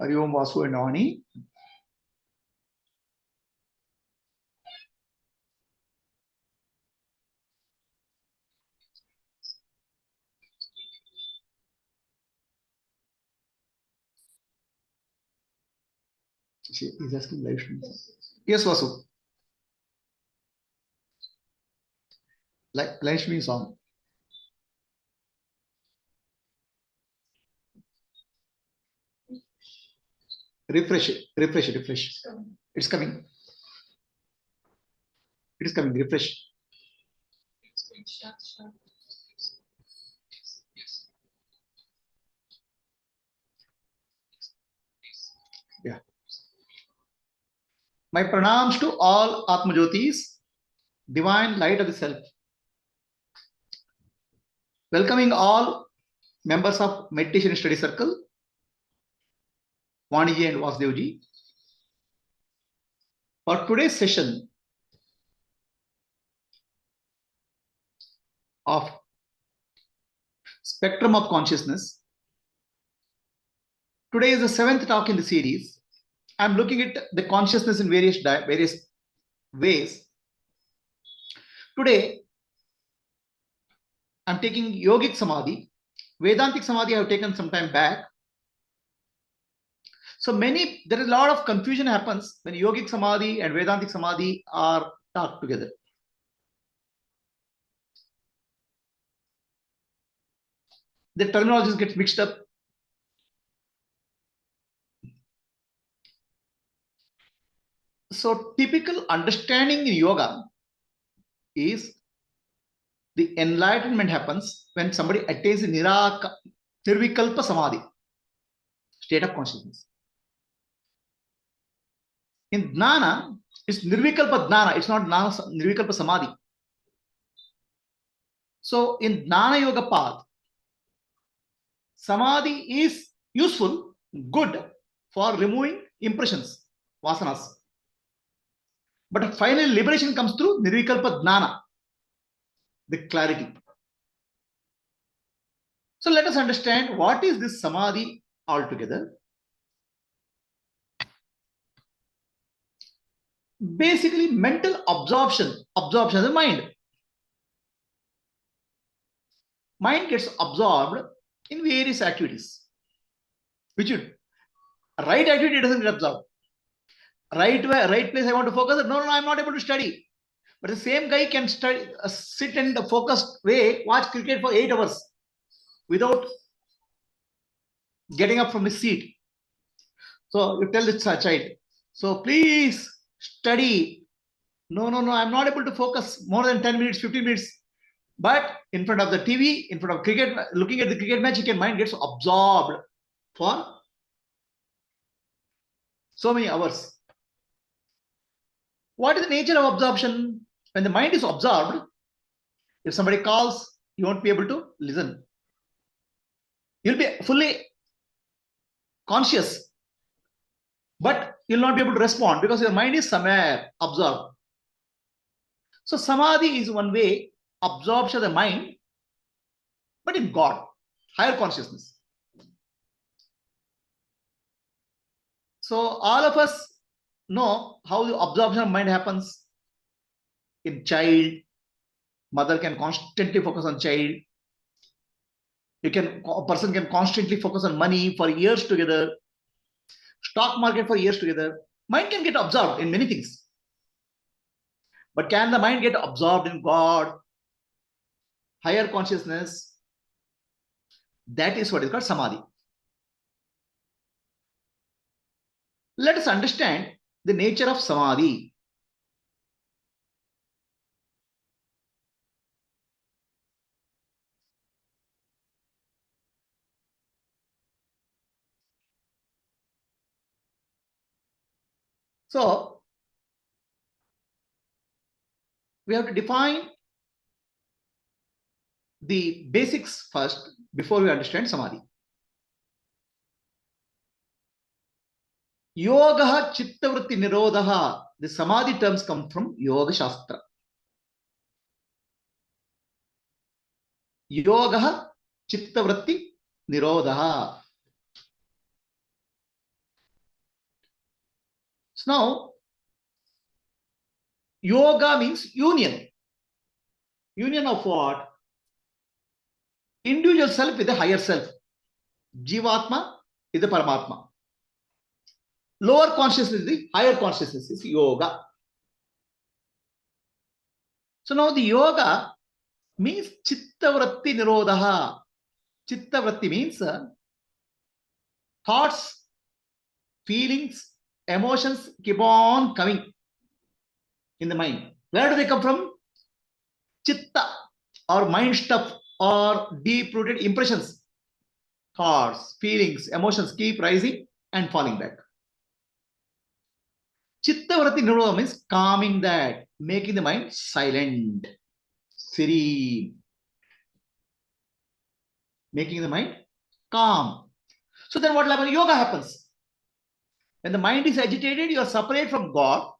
Hari Om Vasu and Ani. He's asking live stream. Yes, Vasu. Live stream song. Refresh it. Refresh it. Refresh. It's coming. It is coming. Refresh. Yeah. My pranams to all Atma Jyotis, divine light of the self. Welcoming all members of Meditation Study Circle, Vaniji and Vasudevji. For today's session of Spectrum of Consciousness, today is the 7th talk in the series. I'm looking at the consciousness in various ways. Today, I'm taking yogic samadhi. Vedantic samadhi I have taken some time back. So there is a lot of confusion happens when yogic samadhi and Vedantic samadhi are talked together. The terminologies get mixed up. So typical understanding in yoga is the enlightenment happens when somebody attains the nirvikalpa samadhi, state of consciousness. In jnana, it's nirvikalpa jnana, it's not nirvikalpa samadhi. So in jnana yoga path, samadhi is useful, good for removing impressions, vasanas. But finally, liberation comes through nirvikalpa jnana, the clarity. So let us understand what is this samadhi altogether. Basically, mental absorption of the mind. Mind gets absorbed in various activities. Which right activity doesn't get absorbed. Right place I want to focus. No, I'm not able to study. But the same guy can study, sit in the focused way, watch cricket for 8 hours without getting up from his seat. So you tell this child, so please study. No, I'm not able to focus more than 10 minutes, 15 minutes. But in front of the TV, in front of cricket, looking at the cricket match, mind gets absorbed for so many hours. What is the nature of absorption? When the mind is absorbed, if somebody calls, you won't be able to listen. You'll be fully conscious, but you'll not be able to respond because your mind is somewhere absorbed. So samadhi is one way, absorption of the mind, but in God, higher consciousness. So all of us know how the absorption of mind happens in child. Mother can constantly focus on child. A person can constantly focus on money for years together. Stock market for years together. Mind can get absorbed in many things. But can the mind get absorbed in God, higher consciousness? That is what is called samadhi. Let us understand the nature of samadhi. So we have to define the basics first before we understand samadhi. Yoga chittavritti nirodha. The samadhi terms come from Yoga Shastra. Yoga chittavritti nirodha. So now, yoga means union. Union of what? Individual self with the higher self. Jivatma is the Paramatma. Lower consciousness is the higher consciousness, is yoga. So now the yoga means chittavratti nirodha. Chittavratti means thoughts, feelings, emotions keep on coming in the mind. Where do they come from? Chitta or mind stuff or deep-rooted impressions. Thoughts, feelings, emotions keep rising and falling back. Chittavratti nirodha means calming that, making the mind silent, serene, making the mind calm. So then what happens? Yoga happens. When the mind is agitated, you are separate from God.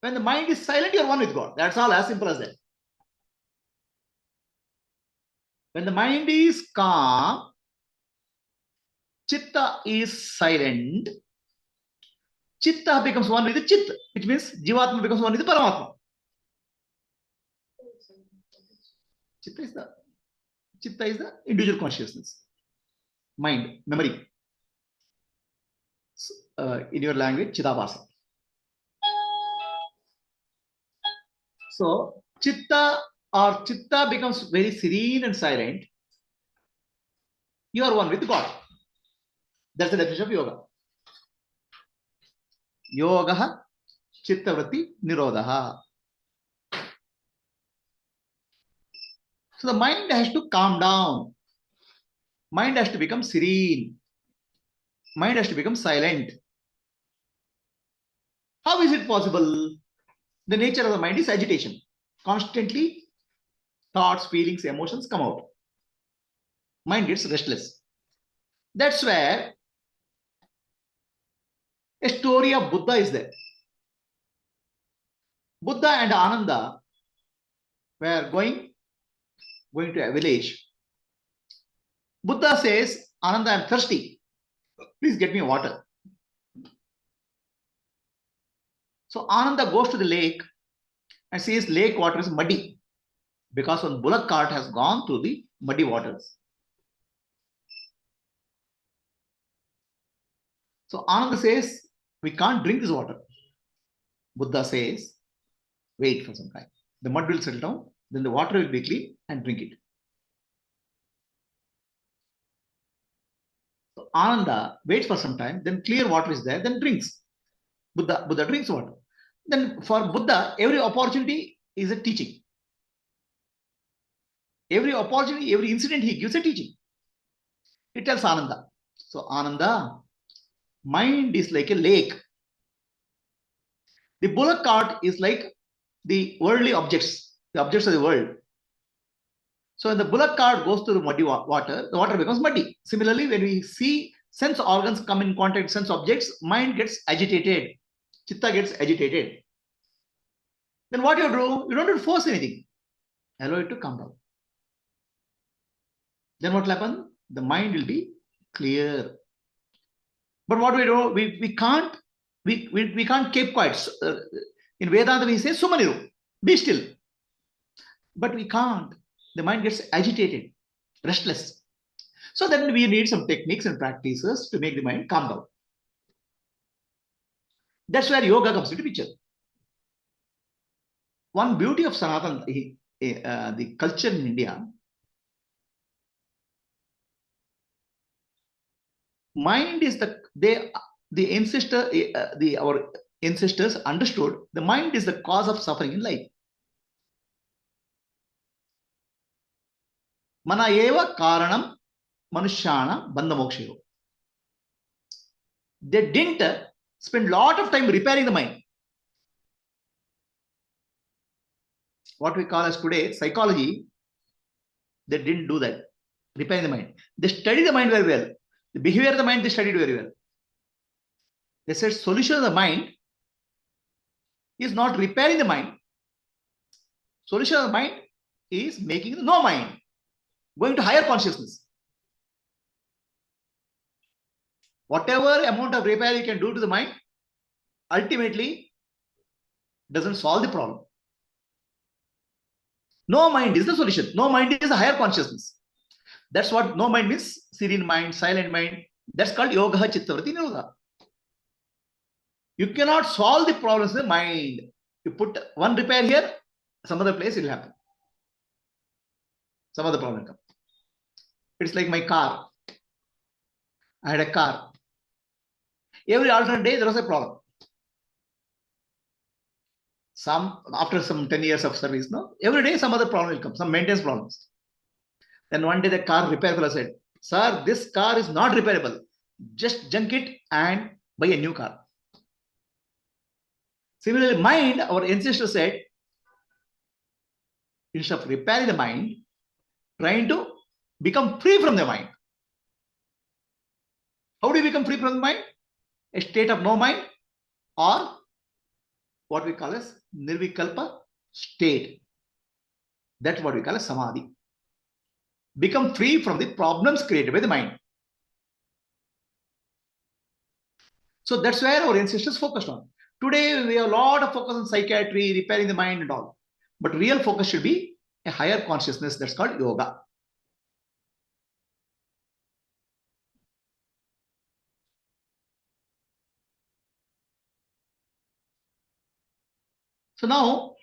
When the mind is silent, you are one with God. That's all, as simple as that. When the mind is calm, chitta is silent. Chitta becomes one with the chit, which means Jivatma becomes one with the Paramatma. Chitta is the individual consciousness, mind, memory. In your language, Chidabhasa. So chitta becomes very serene and silent. You are one with God. That's the definition of yoga. Yoga chittavratti nirodha. So the mind has to calm down. Mind has to become serene. Mind has to become silent. How is it possible? The nature of the mind is agitation. Constantly, thoughts, feelings, emotions come out. Mind gets restless. That's where a story of Buddha is there. Buddha and Ananda were going to a village. Buddha says, Ananda, I am thirsty. Please get me water. So Ananda goes to the lake and says lake water is muddy because one bullock cart has gone through the muddy waters. So Ananda says, we can't drink this water. Buddha says, wait for some time. The mud will settle down, then the water will be clean and drink it. So Ananda waits for some time, then clear water is there, then drinks. Buddha drinks water. Then for Buddha, every opportunity is a teaching. Every opportunity, every incident he gives a teaching. He tells Ananda. So Ananda, mind is like a lake. The bullock cart is like the worldly objects, the objects of the world. So when the bullock cart goes to the muddy water, the water becomes muddy. Similarly, when we see sense organs come in contact with sense objects, mind gets agitated. Chitta gets agitated. Then what you do? You don't have to force anything. Allow it to come down. Then what will happen? The mind will be clear. But what we do? We can't keep quiet. In Vedanta we say Sumaniru, be still. But we can't. The mind gets agitated, restless. So then we need some techniques and practices to make the mind calm down. That's where yoga comes into picture. One beauty of Sanatan, the culture in India, mind is our ancestors understood the mind is the cause of suffering in life. Mana eva karanam manushana bandhamokshayo. They didn't spend a lot of time repairing the mind. What we call as today psychology, they didn't do that, repairing the mind. They studied the mind very well. The behavior of the mind they studied very well. They said solution of the mind is not repairing the mind. Solution of the mind is making the no mind, going to higher consciousness. Whatever amount of repair you can do to the mind, ultimately doesn't solve the problem. No mind is the solution. No mind is a higher consciousness. That's what no mind means. Serene mind, silent mind. That's called yoga chittavriti nirodha. You cannot solve the problems in the mind. You put one repair here, some other place it will happen. Some other problem comes. It's like my car. I had a car. Every alternate day there was a problem. After some 10 years of service, no, every day some other problem will come, some maintenance problems. Then one day the car repair fellow said, "Sir, this car is not repairable. Just junk it and buy a new car." Similarly, mind, our ancestors said, instead of repairing the mind, trying to become free from the mind. How do you become free from the mind? A state of no mind, or what we call as nirvikalpa state. That's what we call as samadhi. Become free from the problems created by the mind. So that's where our ancestors focused on. Today, we have a lot of focus on psychiatry, repairing the mind and all. But real focus should be a higher consciousness. That's called yoga. So now,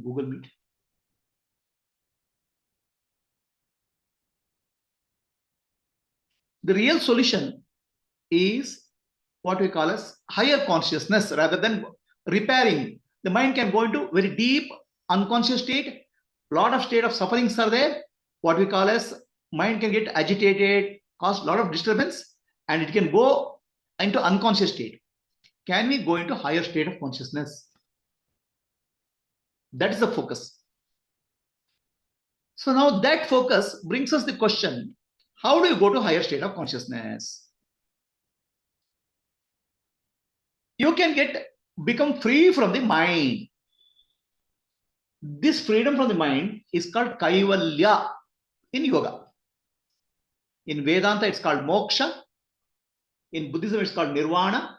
Google Meet. The real solution is what we call as higher consciousness rather than repairing. The mind can go into very deep unconscious state. A lot of state of sufferings are there. What we call as mind can get agitated, cause a lot of disturbance, and it can go into unconscious state. Can we go into higher state of consciousness? That is the focus. So now that focus brings us the question, how do you go to higher state of consciousness? You can become free from the mind. This freedom from the mind is called kaivalya in yoga. In Vedanta, it's called moksha. In Buddhism, it's called nirvana.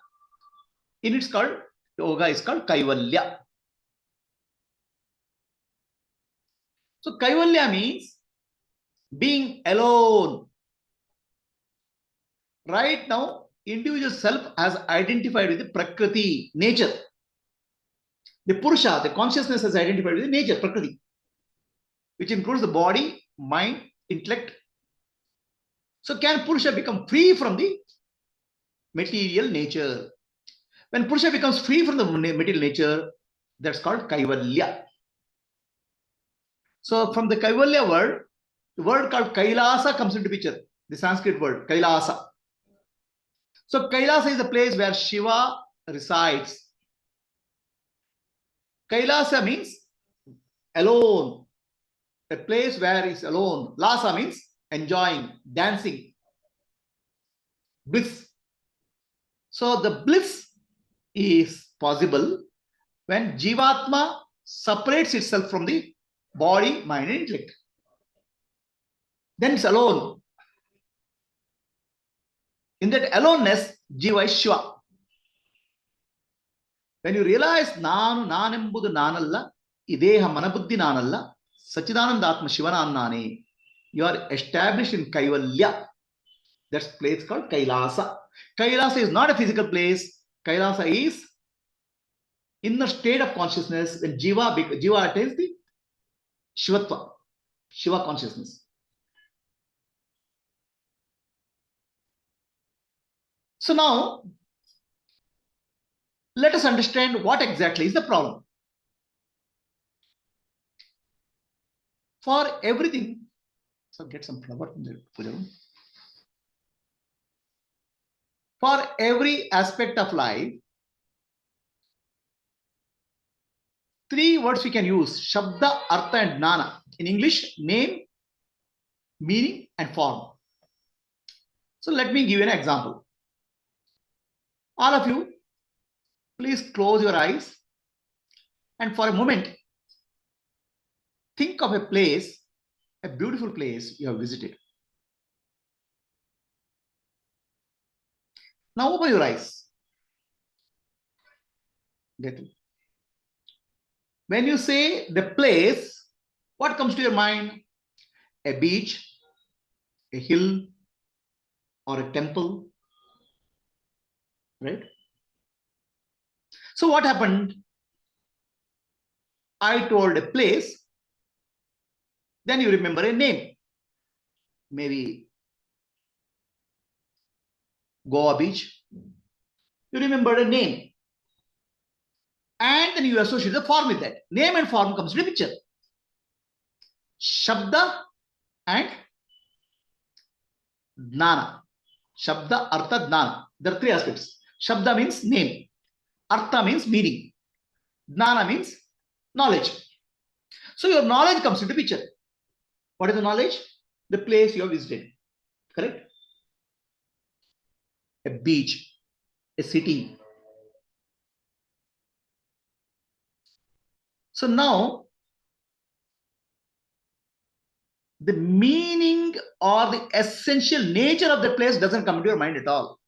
In it's called yoga, is called kaivalya. So kaivalya means being alone. Right now, individual self has identified with the prakriti, nature. The purusha, the consciousness has identified with the nature, prakriti, which includes the body, mind, intellect. So can purusha become free from the material nature? When purusha becomes free from the material nature, that's called kaivalya. So from the kaivalya word, the word called kailasa comes into picture, the Sanskrit word kailasa. So kailasa is the place where Shiva resides. Kailasa means alone, a place where he's alone. Lasa means enjoying, dancing, bliss. So the bliss is possible when Jivatma separates itself from the body, mind, and intellect. Then it's alone. In that aloneness, Jiva is Shiva. When you realize Nanu Nanembudu Nanalla, Ideha Manabuddhi Nanalla, Sachidanandatma Shivanannane, you are established in Kaivalya. That's place called Kailasa. Kailasa is not a physical place. Kailasa is inner state of consciousness when Jiva attains the Shivatva, Shiva consciousness. So now, let us understand what exactly is the problem. For everything, so get some flower from the puja room. For every aspect of life, three words we can use: Shabda, Artha, and Jnana. In English, name, meaning, and form. So let me give you an example. All of you Please close your eyes and for a moment, think of a place, a beautiful place you have visited. Now open your eyes. When you say the place, what comes to your mind? A beach, a hill, or a temple, right? So what happened? I told a place, then you remember a name. Maybe Goa Beach. You remember a name. And then you associate the form with that. Name and form comes to the picture. Shabda and Jnana. Shabda, Artha, Jnana. There are three aspects. Shabda means name. Artha means meaning. Jnana means knowledge. So your knowledge comes into picture. What is the knowledge? The place you have visited. Correct? A beach, a city. So now, the meaning or the essential nature of the place doesn't come to your mind at all.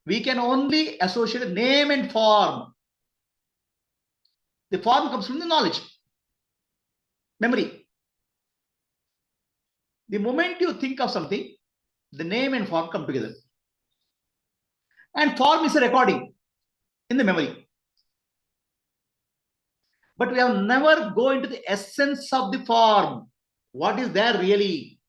We can only associate name and form. The form comes from the knowledge, memory. The moment you think of something, the name and form come together. And form is a recording in the memory. But we have never go into the essence of the form. What is there really?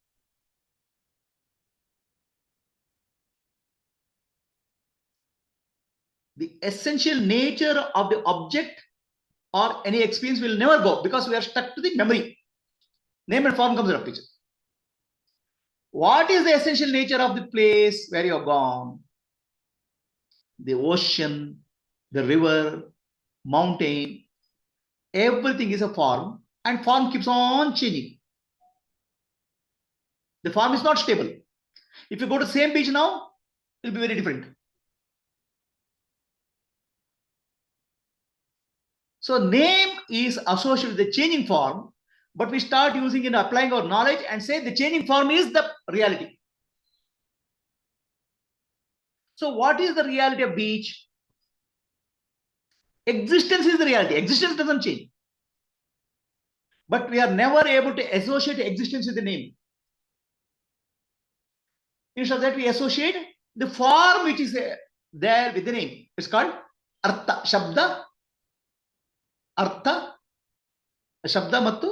The essential nature of the object or any experience will never go because we are stuck to the memory. Name and form comes in a picture. What is the essential nature of the place where you have gone? The ocean, the river, mountain, everything is a form and form keeps on changing. The form is not stable. If you go to the same beach now, it will be very different. So name is associated with the changing form, but we start using and applying our knowledge and say the changing form is the reality. So what is the reality of beach? Existence is the reality. Existence doesn't change. But we are never able to associate existence with the name. Instead of that, we associate the form which is there with the name. It's called Artha. Shabda, Artha, Shabda Mattu,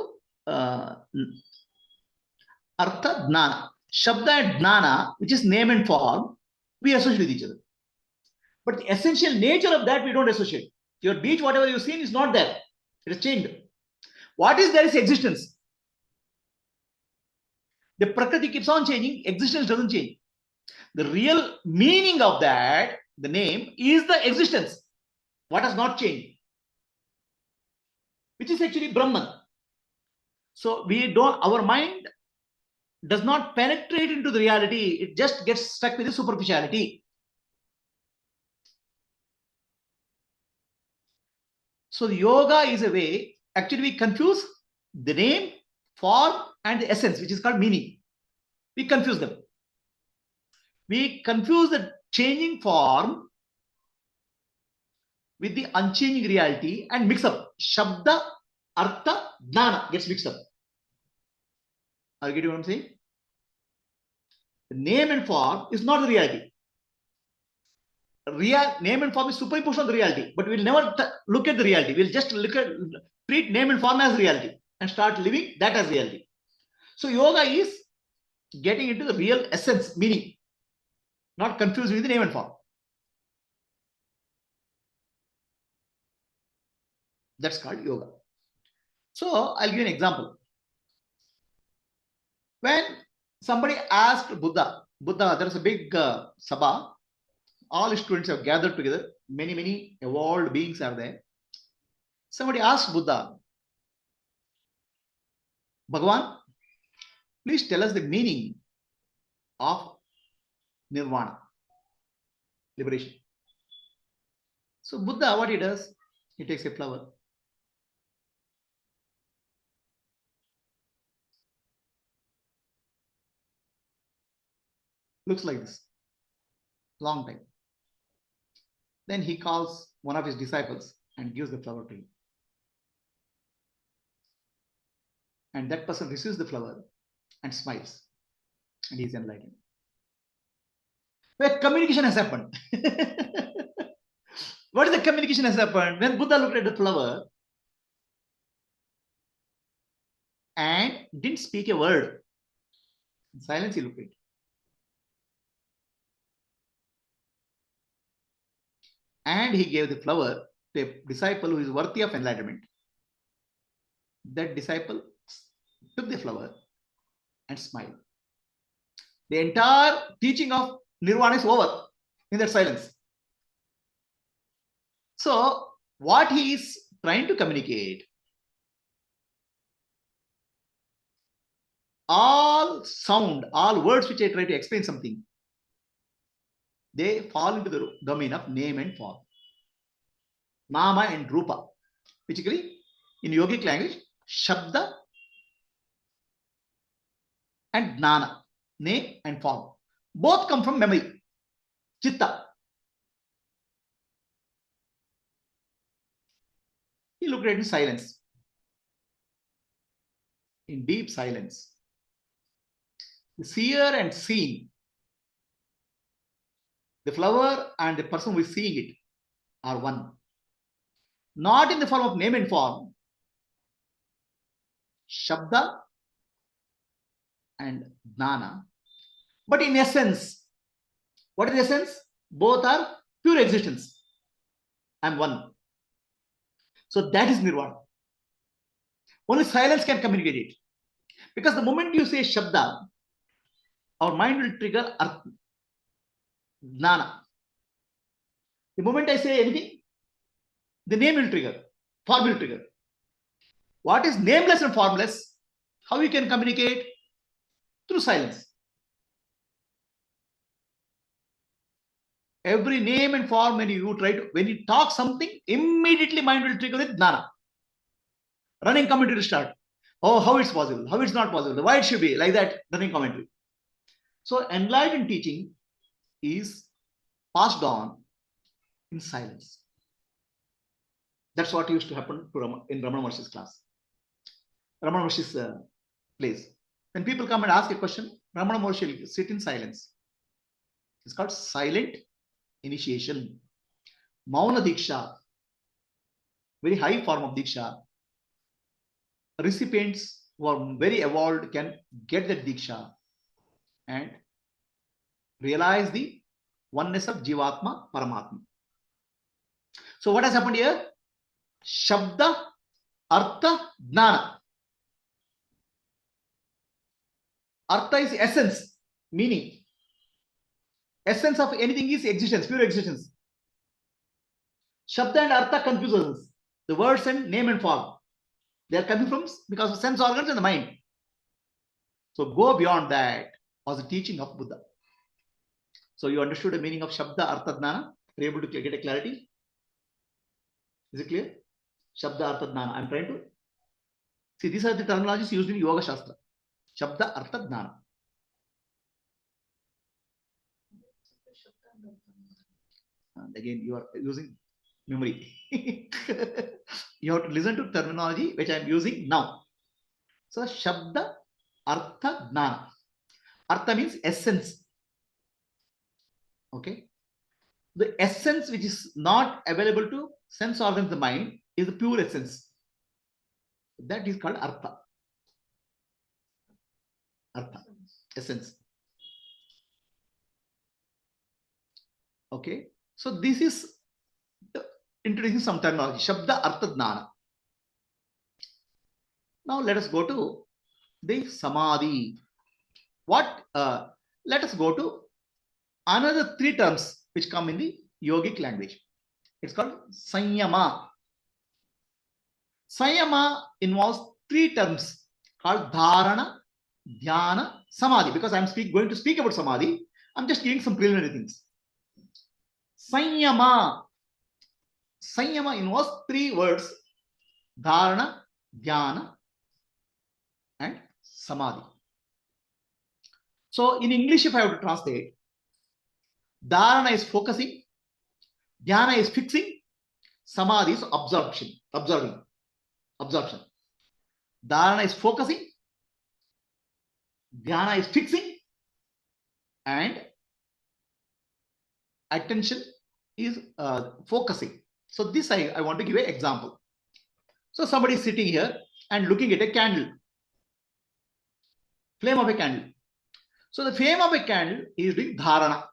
Artha, Jnana. Shabda and Jnana, which is name and form, we associate with each other. But the essential nature of that we don't associate. Your beach, whatever you've seen, is not there. It has changed. What is there is existence. The Prakriti keeps on changing, existence doesn't change. The real meaning of that, the name, is the existence. What has not changed? Which is actually Brahman. So we don't, our mind does not penetrate into the reality. It just gets stuck with the superficiality. So the yoga is a way, actually we confuse the name, form, and the essence, which is called meaning. We confuse them. We confuse the changing form with the unchanging reality and mix up. Shabda, Artha, Jnana gets mixed up. Are you getting what I'm saying? The name and form is not the reality. Name and form is superimposed on the reality, but we'll never look at the reality. We'll just treat name and form as reality and start living that as reality. So yoga is getting into the real essence, meaning, not confused with the name and form. That's called yoga. So I'll give you an example. When somebody asked Buddha, there's a big sabha, all students have gathered together, many evolved beings are there. Somebody asked Buddha, Bhagavan, please tell us the meaning of nirvana, liberation. So Buddha, what he does, he takes a flower. Looks like this. Long time. Then he calls one of his disciples and gives the flower to him. And that person receives the flower and smiles. And he is enlightened. Where communication has happened. What is the communication has happened? When Buddha looked at the flower and didn't speak a word, in silence he looked at it. And he gave the flower to a disciple who is worthy of enlightenment. That disciple took the flower and smiled. The entire teaching of nirvana is over in that silence. So, what he is trying to communicate, all sound, all words which I try to explain something, they fall into the domain of name and form. Nama and Rupa. Basically, in yogic language, Shabda and Jnana, name and form. Both come from memory, Chitta. He looked at it in silence, in deep silence. The seer and seen, the flower and the person who is seeing it are one. Not in the form of name and form, Shabda and Jnana, but in essence. What is essence? Both are pure existence. I am one. So that is nirvana. Only silence can communicate it. Because the moment you say Shabda, our mind will trigger Artha, Jnana. The moment I say anything, the name will trigger, form will trigger. What is nameless and formless? How you can communicate? Through silence. Every name and form, when you talk something, immediately mind will trigger with Jnana. Running commentary will start. Oh, how it's possible? How it's not possible? Why it should be? Like that, running commentary. So enlightened teaching is passed on in silence. That's what used to happen in Ramana Maharshi's class. Ramana Maharshi's place. When people come and ask a question, Ramana Maharshi will sit in silence. It's called silent initiation. Mauna Diksha, very high form of Diksha. Recipients who are very evolved can get that Diksha and realize the oneness of Jivatma, Paramatma. So what has happened here? Shabda, Artha, Jnana. Artha is essence, meaning. Essence of anything is existence, pure existence. Shabda and Artha confuse us. The words and name and form. They are coming from because of sense organs and the mind. So go beyond that was the teaching of Buddha. So you understood the meaning of Shabda, Artha, Jnana? Are you able to get a clarity? Is it clear? Shabda, Artha, Jnana. I'm trying to see, these are the terminologies used in Yoga Shastra. Shabda, Artha, Jnana. And again, you are using memory. You have to listen to terminology which I am using now. So Shabda, Artha, Jnana. Artha means essence. Okay. The essence which is not available to sense organs, the mind, is the pure essence. That is called Artha. Artha, essence. Okay. So this is introducing some terminology. Shabda, Artha, Jnana. Now let us go to the Samadhi. What? Let us go to another three terms which come in the yogic language. It's called Sanyama. Sanyama involves three terms called Dharana, Dhyana, Samadhi. Because I'm going to speak about Samadhi, I'm just giving some preliminary things. Sanyama. Sanyama involves three words: dharana, dhyana, and samadhi. So in English, if I have to translate, dharana is focusing, dhyana is fixing, samadhi is absorption. Dharana is focusing, dhyana is fixing, and attention is focusing. So this I want to give an example. So somebody is sitting here and looking at a candle, flame of a candle. So the flame of a candle is doing dharana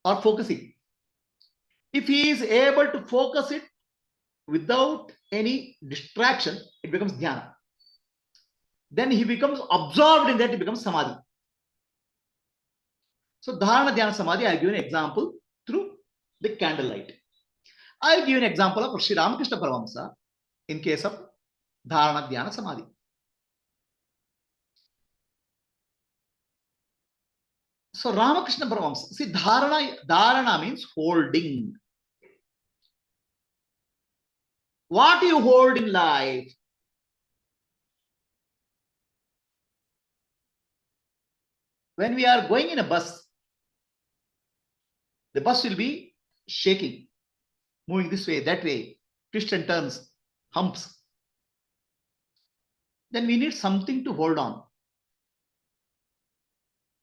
or focusing. If he is able to focus it without any distraction, it becomes dhyana. Then he becomes absorbed in that, it becomes samadhi. So dharana, dhyana, samadhi, I'll give an example through the candlelight. I'll give an example of Sri Ramakrishna Paramahamsa in case of dharana, dhyana, samadhi. So Ramakrishna Paramahamsa, see, dharana means holding. What you hold in life? When we are going in a bus, the bus will be shaking, moving this way, that way, twists and turns, humps. Then we need something to hold on.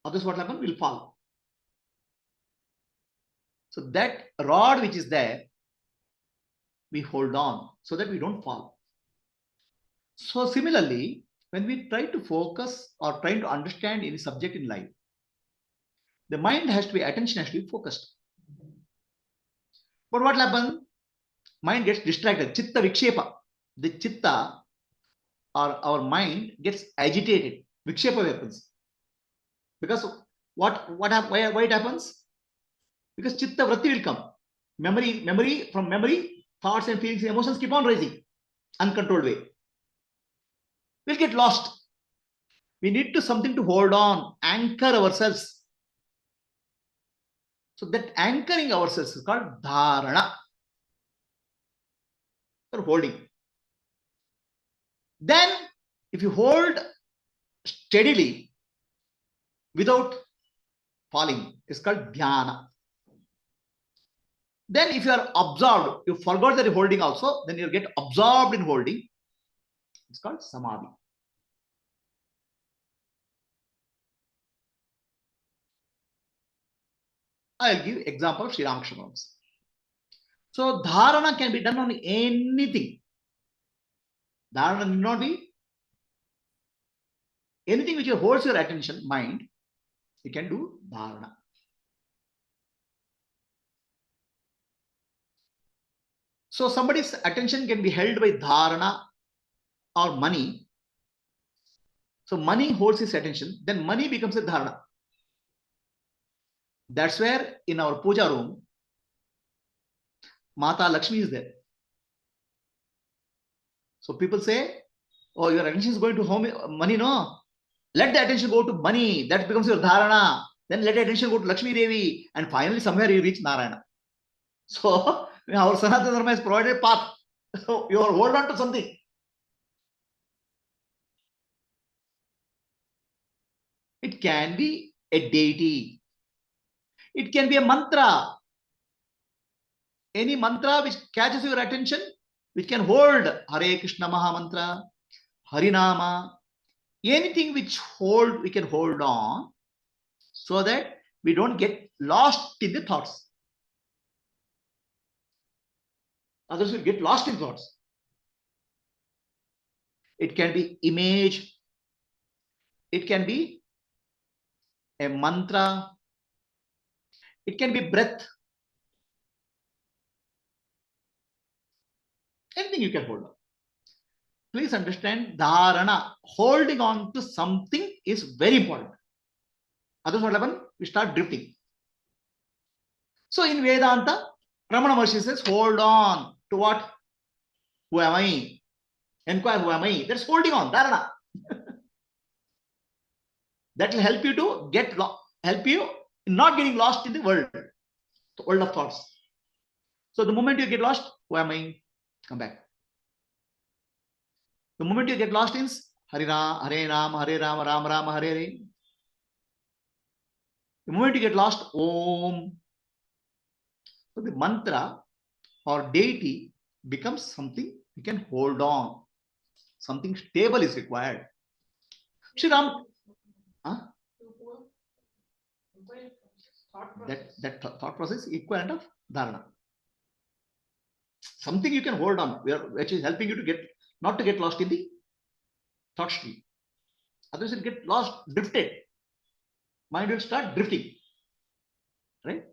Otherwise, what happens? We'll fall. So that rod which is there, we hold on so that we don't fall. So similarly, when we try to focus or trying to understand any subject in life, the mind has to be, attention has to be focused. But what happens? Mind gets distracted. Chitta vikshepa. The chitta or our mind gets agitated. Vikshepa happens. Because why it happens? Because chitta vritti will come. From memory, thoughts and feelings and emotions keep on rising. Uncontrolled way. We'll get lost. We need to something to hold on, anchor ourselves. So that anchoring ourselves is called dharana. For holding. Then, if you hold steadily without falling, it's called dhyana. Then, if you are absorbed, you forgot that you're holding also, then you get absorbed in holding. It's called samadhi. I'll give example of Sri Ramakrishna Paramahamsa. So dharana can be done on anything. Dharana need not be anything which holds your attention, mind. You can do dharana. So somebody's attention can be held by dharana or money. So money holds his attention, then money becomes a dharana. That's where in our puja room, Mata Lakshmi is there. So people say, oh, your attention is going to home, money, no. Let the attention go to money. That becomes your dharana. Then let the attention go to Lakshmi Devi. And finally, somewhere you reach Narayana. So our Sanatana Dharma has provided a path. So you hold on to something. It can be a deity. It can be a mantra. Any mantra which catches your attention, which can hold Hare Krishna Maha Mantra, Harinama, anything which we can hold on so that we don't get lost in the thoughts. Others will get lost in thoughts. It can be image. It can be a mantra. It can be breath. Anything you can hold on. Please understand, dharana, holding on to something is very important. Otherwise what happens? We start drifting. So in Vedanta, Ramana Maharshi says, hold on to what? Who am I? Enquire who am I? That's holding on, dharana. That will help you to help you in not getting lost in the world of thoughts. So the moment you get lost, who am I? Come back. The moment you get lost in Hare Ram, Hare Ram, Ram Ram, Hare Hare. The moment you get lost, Om. So the mantra or deity becomes something you can hold on. Something stable is required. Shri Ram, huh? That thought process is equivalent of dharana. Something you can hold on, which is helping you to get not to get lost in the thought stream. Otherwise, you get lost, drifted. Mind will start drifting. Right?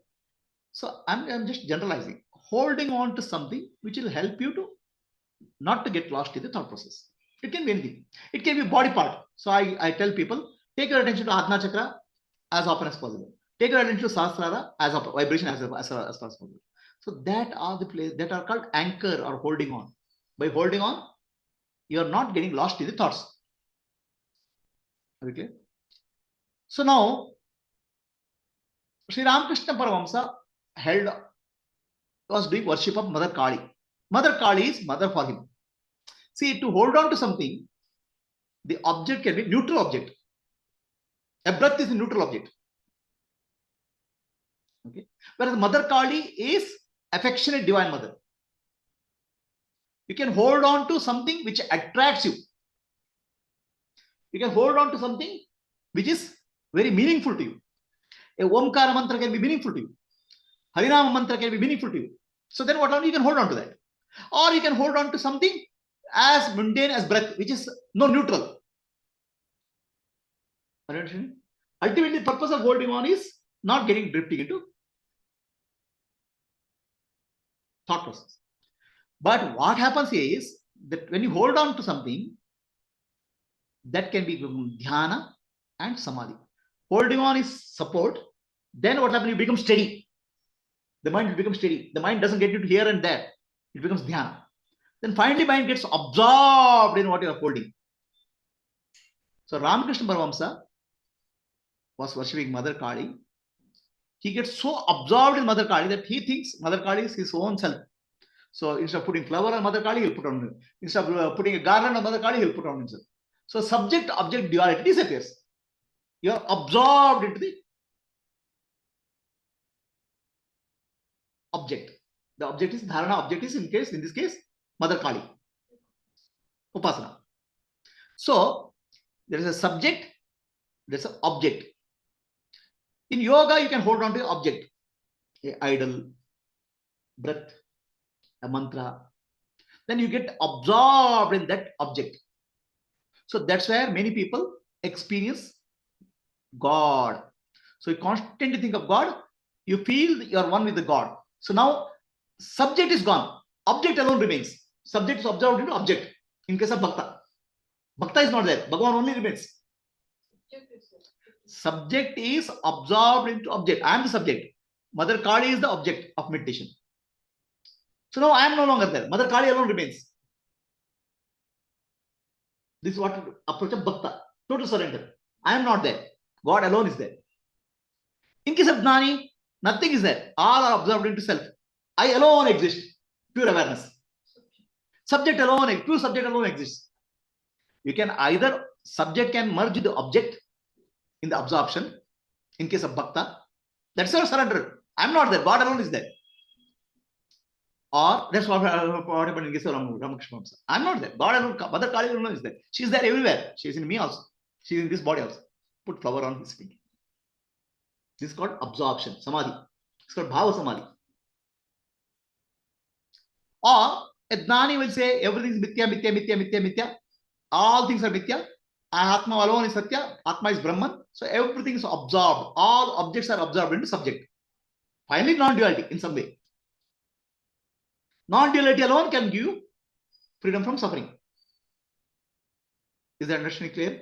So I'm just generalizing. Holding on to something which will help you to not to get lost in the thought process. It can be anything. It can be a body part. So I tell people, take your attention to Ajna Chakra as often as possible. Take your attention to Sahasrara as often, vibration as far as possible. So that are the places that are called anchor or holding on. By holding on, you are not getting lost in the thoughts. Okay. So now, Sri Ramakrishna Paramahamsa was doing worship of Mother Kali. Mother Kali is mother for him. See, to hold on to something, the object can be neutral object. A breath is a neutral object. Okay. Whereas Mother Kali is affectionate divine mother. You can hold on to something which attracts you. You can hold on to something which is very meaningful to you. A Omkara mantra can be meaningful to you. Harinama mantra can be meaningful to you. So then what you can hold on to that. Or you can hold on to something as mundane as breath, which is no neutral. Ultimately, the purpose of holding on is not getting drifting into thought process. But what happens here is that when you hold on to something, that can be dhyana and samadhi. Holding on is support. Then what happens? You become steady. The mind will become steady. The mind doesn't get you to here and there. It becomes dhyana. Then finally, mind gets absorbed in what you are holding. So Ramakrishna Paramahamsa was worshipping Mother Kali. He gets so absorbed in Mother Kali that he thinks Mother Kali is his own self. So instead of putting flower on Mother Kali, he'll put on him. Instead of putting a garland on Mother Kali, he'll put on himself. So subject-object duality disappears. You are absorbed into the object. The object is dharana. Object is in this case, Mother Kali. Upasana. So there is a subject, there is an object. In yoga, you can hold on to the object. A idol, breath, a mantra. Then you get absorbed in that object. So that's where many people experience God. So you constantly think of God, you feel you are one with the God. So now subject is gone, object alone remains. Subject is absorbed into object. In case of Bhakta, Bhakta is not there, Bhagavan only remains. Subject is absorbed into object. I am the subject. Mother Kali is the object of meditation. So now I am no longer there. Mother Kali alone remains. This is what approach of Bhakta. Total surrender. I am not there. God alone is there. In case of Gnani, nothing is there. All are absorbed into self. I alone exist. Pure awareness. Subject alone, pure subject alone exists. You can either, subject can merge with the object in the absorption. In case of Bhakta, that's your surrender. I'm not there. God alone is there. Or that's what happened in case of Ramakrishna. I'm not there. God alone, Mother Kali alone is there. She's there everywhere. She's in me also. She's in this body also. Put flower on his feet. This is called absorption, samadhi. It's called bhava samadhi. Or a Gnani will say everything is mithya, mithya, mithya, mithya, mithya. All things are mithya. Atma alone is satya. Atma is Brahman. So everything is absorbed. All objects are absorbed into subject. Finally, non-duality in some way. Non-duality alone can give you freedom from suffering. Is the understanding clear?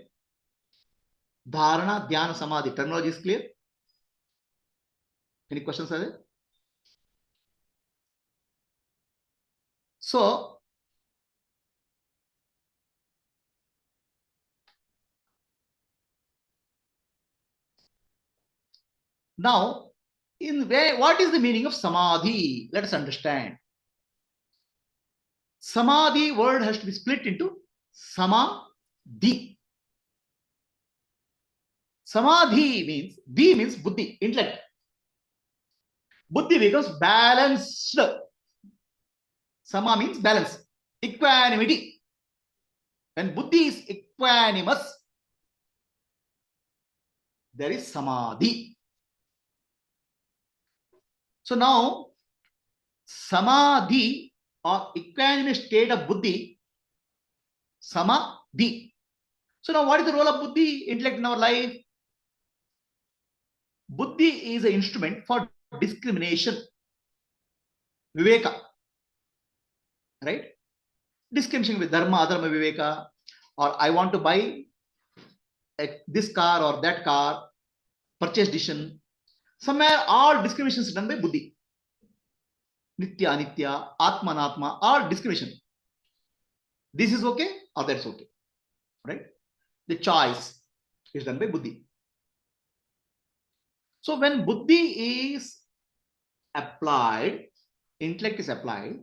Dharana, dhyana, samadhi. Terminology is clear? Any questions are there? So, Now, what is the meaning of samadhi? Let us understand. Samadhi word has to be split into samadhi. Samadhi means, di means buddhi, intellect. Buddhi becomes balanced. Sama means balance, equanimity. When buddhi is equanimous, there is samadhi. So now, samadhi or equanimous state of buddhi, samadhi. So now what is the role of buddhi, intellect in our life? Buddhi is an instrument for discrimination, viveka, right? Discrimination with dharma, adharma, viveka, or I want to buy this car or that car, purchase decision. Somewhere all discrimination is done by buddhi. Nitya, anitya, atma, anatma, all discrimination. This is okay or that's okay, right? The choice is done by buddhi. So when buddhi is applied, intellect is applied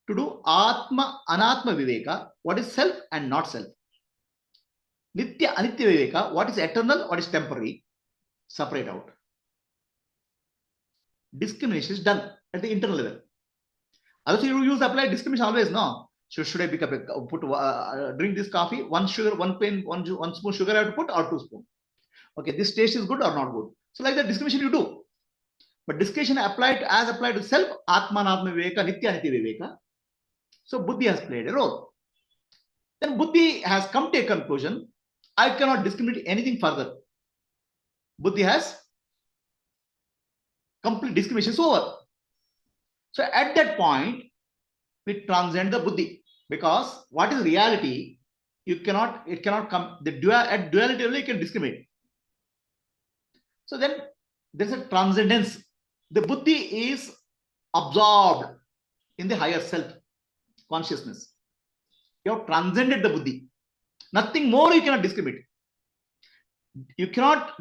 to do atma, anatma viveka, what is self and not self. Nitya, anitya viveka, what is eternal, what is temporary, separate out. Discrimination is done at the internal level. Also, you use applied discrimination always, no? Should I pick up drink this coffee? One sugar, one spoon sugar I have to put, or 2 spoons? Okay, this taste is good or not good? So like that discrimination you do. But discrimination applied to self, atma, anatma viveka, nitya, anitya viveka. So buddhi has played a role. Then buddhi has come to a conclusion, I cannot discriminate anything further. Buddhi has complete discrimination is over. So at that point, we transcend the buddhi, because what is reality, it cannot come, at duality only you can discriminate. So then there's a transcendence. The buddhi is absorbed in the higher self consciousness. You have transcended the buddhi. Nothing more you cannot discriminate. You cannot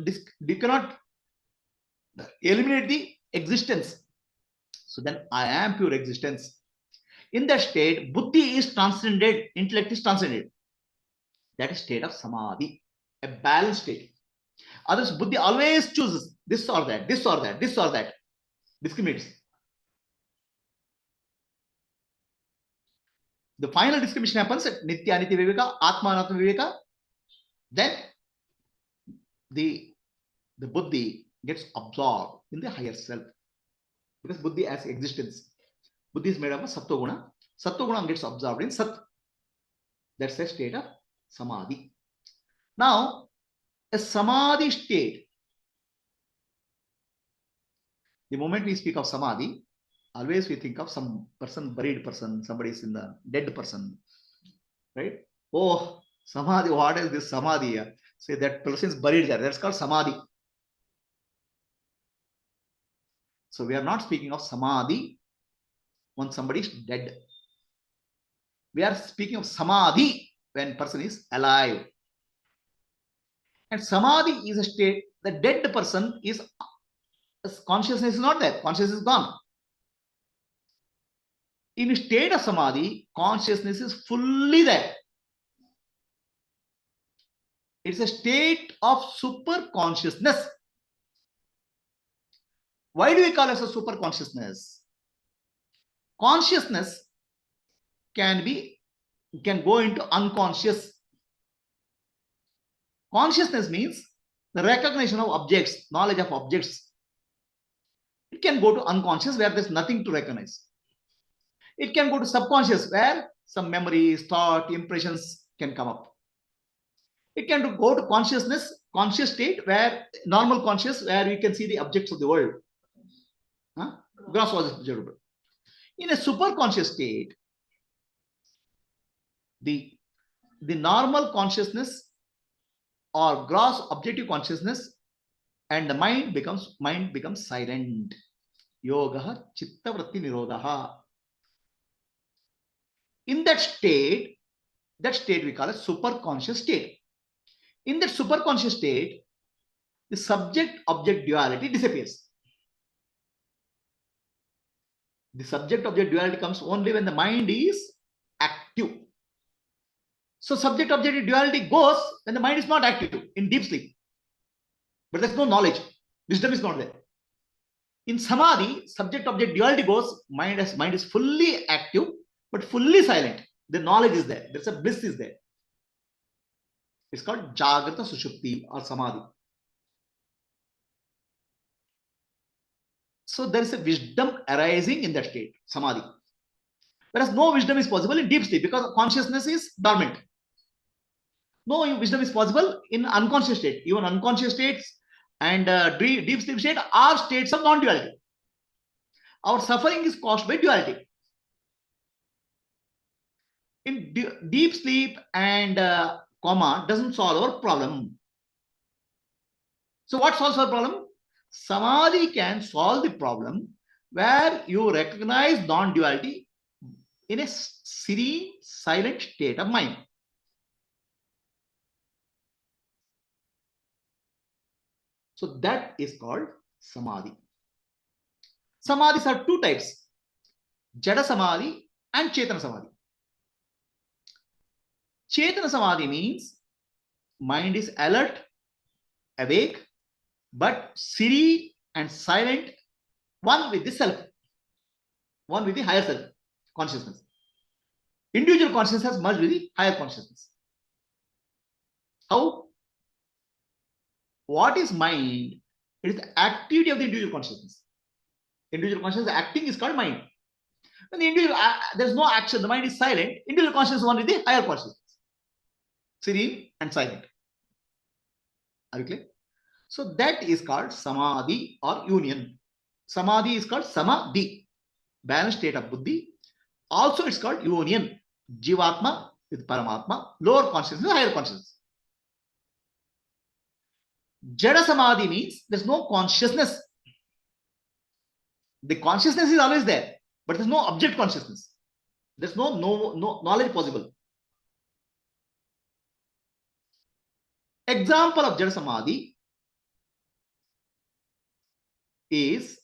eliminate the existence. So then I am pure existence. In that state, buddhi is transcended, intellect is transcended. That is state of samadhi, a balanced state. Others, buddhi always chooses this or that, this or that, this or that, discriminates. The final discrimination happens at nitya, anitya viveka, atma, anatma viveka. Then the buddhi gets absorbed in the higher self, because buddhi has existence. Buddhi is made up of sattva guna. Sattva guna gets absorbed in sat. That's a state of samadhi. Now, a samadhi state, the moment we speak of samadhi, always we think of some person, buried person, somebody is in the dead person, right? Oh, samadhi, what is this samadhi? Say that person is buried there. That's called samadhi. So we are not speaking of samadhi when somebody is dead. We are speaking of samadhi when person is alive. And samadhi is a state, the dead person is, consciousness is not there, consciousness is gone. In a state of samadhi, consciousness is fully there. It's a state of super consciousness. Why do we call it a super consciousness? Consciousness can go into unconscious. Consciousness means the recognition of objects, knowledge of objects. It can go to unconscious where there's nothing to recognize. It can go to subconscious where some memories, thought, impressions can come up. It can go to consciousness, conscious state where normal conscious, where we can see the objects of the world. Gross was observable. In a super conscious state, the normal consciousness or gross objective consciousness and the mind becomes silent. Yoga chitta vritti nirodha. In that state we call a super conscious state. In that super conscious state, the subject-object duality disappears. The subject-object duality comes only when the mind is active. So subject-object duality goes when the mind is not active, in deep sleep. But there's no knowledge. Wisdom is not there. In Samadhi, subject-object duality goes, mind is fully active, but fully silent. The knowledge is there. There's a bliss is there. It's called Jagrata Sushupti or Samadhi. So there is a wisdom arising in that state, Samadhi. Whereas no wisdom is possible in deep sleep because consciousness is dormant. No wisdom is possible in unconscious state. Even unconscious states and deep sleep state are states of non-duality. Our suffering is caused by duality. In deep sleep and coma doesn't solve our problem. So what solves our problem? Samadhi can solve the problem where you recognize non-duality in a serene, silent state of mind. So that is called Samadhi. Samadhis are two types, Jada Samadhi and Chetana Samadhi. Chetana Samadhi means mind is alert, awake, but serene and silent, one with the self, one with the higher self, consciousness. Individual consciousness has merged with the higher consciousness. How? What is mind? It is the activity of the individual consciousness. Individual consciousness acting is called mind. When the individual, there's no action, the mind is silent, individual consciousness is one with the higher consciousness. Serene and silent. Are you clear? So that is called Samadhi or union. Samadhi is called Samadhi, balanced state of Buddhi. Also it's called union, Jivatma with Paramatma, lower consciousness, higher consciousness. Jada Samadhi means there's no consciousness. The consciousness is always there, but there's no object consciousness. There's no knowledge possible. Example of Jada Samadhi is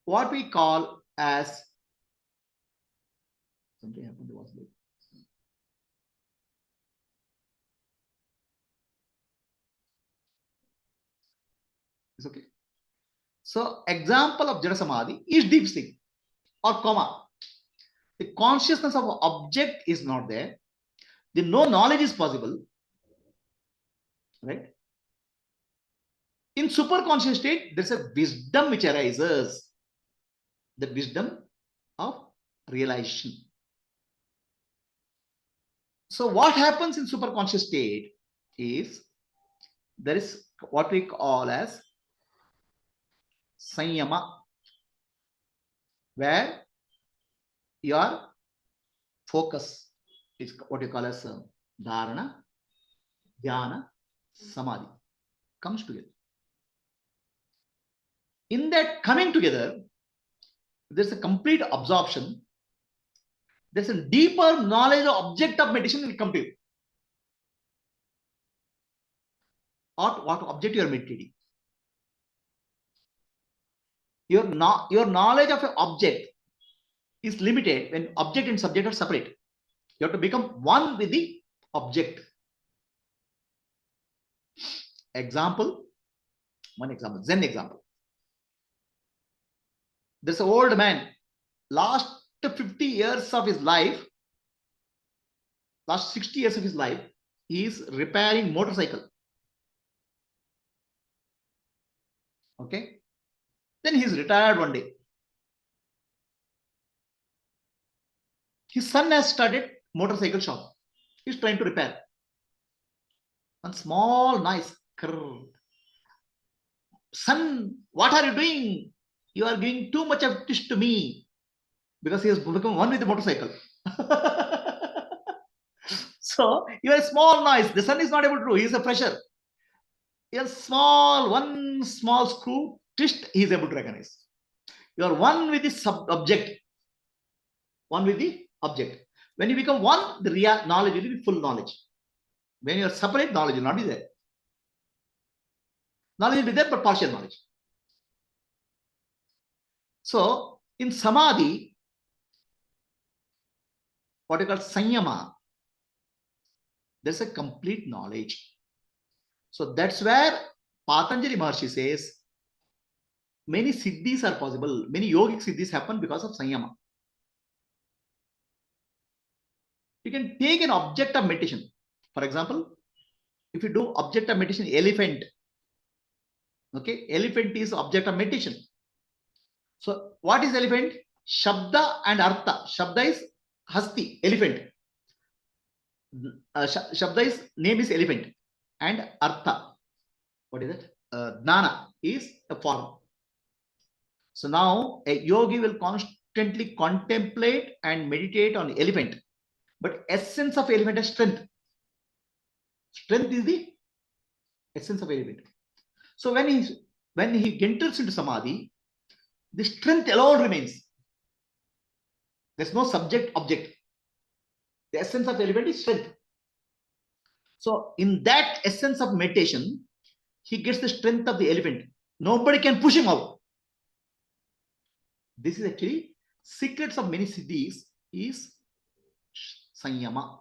what we call as something happened to us. It's okay. So example of Jada Samadhi is deep sleep or coma. The consciousness of an object is not there. The no knowledge is possible. Right? In superconscious state, there's a wisdom which arises. The wisdom of realization. So what happens in superconscious state is there is what we call as sanyama, where your focus is what you call as dharana, dhyana, samadhi comes together. In that coming together, there's a complete absorption. There's a deeper knowledge of object of meditation will come to you. What object you are meditating. Your knowledge of an object is limited when object and subject are separate. You have to become one with the object. One example, Zen example. There's an old man, last 50 years of his life, last 60 years of his life, he is repairing motorcycle. Okay. Then he is retired one day. His son has started motorcycle shop. He's trying to repair. One small, nice. Son, what are you doing? You are giving too much of this to me. Because he has become one with the motorcycle. So you are a small noise. The son is not able to do. He is a fresher. One small screw twist, he is able to recognize. You are one with the object. One with the object. When you become one, the real knowledge will be full knowledge. When you are separate, knowledge will not be there. Knowledge will be there, but partial knowledge. So in Samadhi, what you call Sanyama, there's a complete knowledge. So that's where Patanjali Maharshi says many siddhis are possible. Many yogic siddhis happen because of Sanyama. You can take an object of meditation. For example, if you do object of meditation, elephant. Okay, elephant is object of meditation. So what is elephant? Shabda and Artha. Shabda is Hasti, elephant. Shabda is name is elephant, and Artha, what is it? Jnana is a form. So now a yogi will constantly contemplate and meditate on elephant, but essence of elephant is strength. Strength is the essence of elephant. So when he enters into Samadhi, the strength alone remains. There's no subject object. The essence of elephant is strength. So in that essence of meditation, he gets the strength of the elephant. Nobody can push him out. This is actually secrets of many siddhis is Sanyama.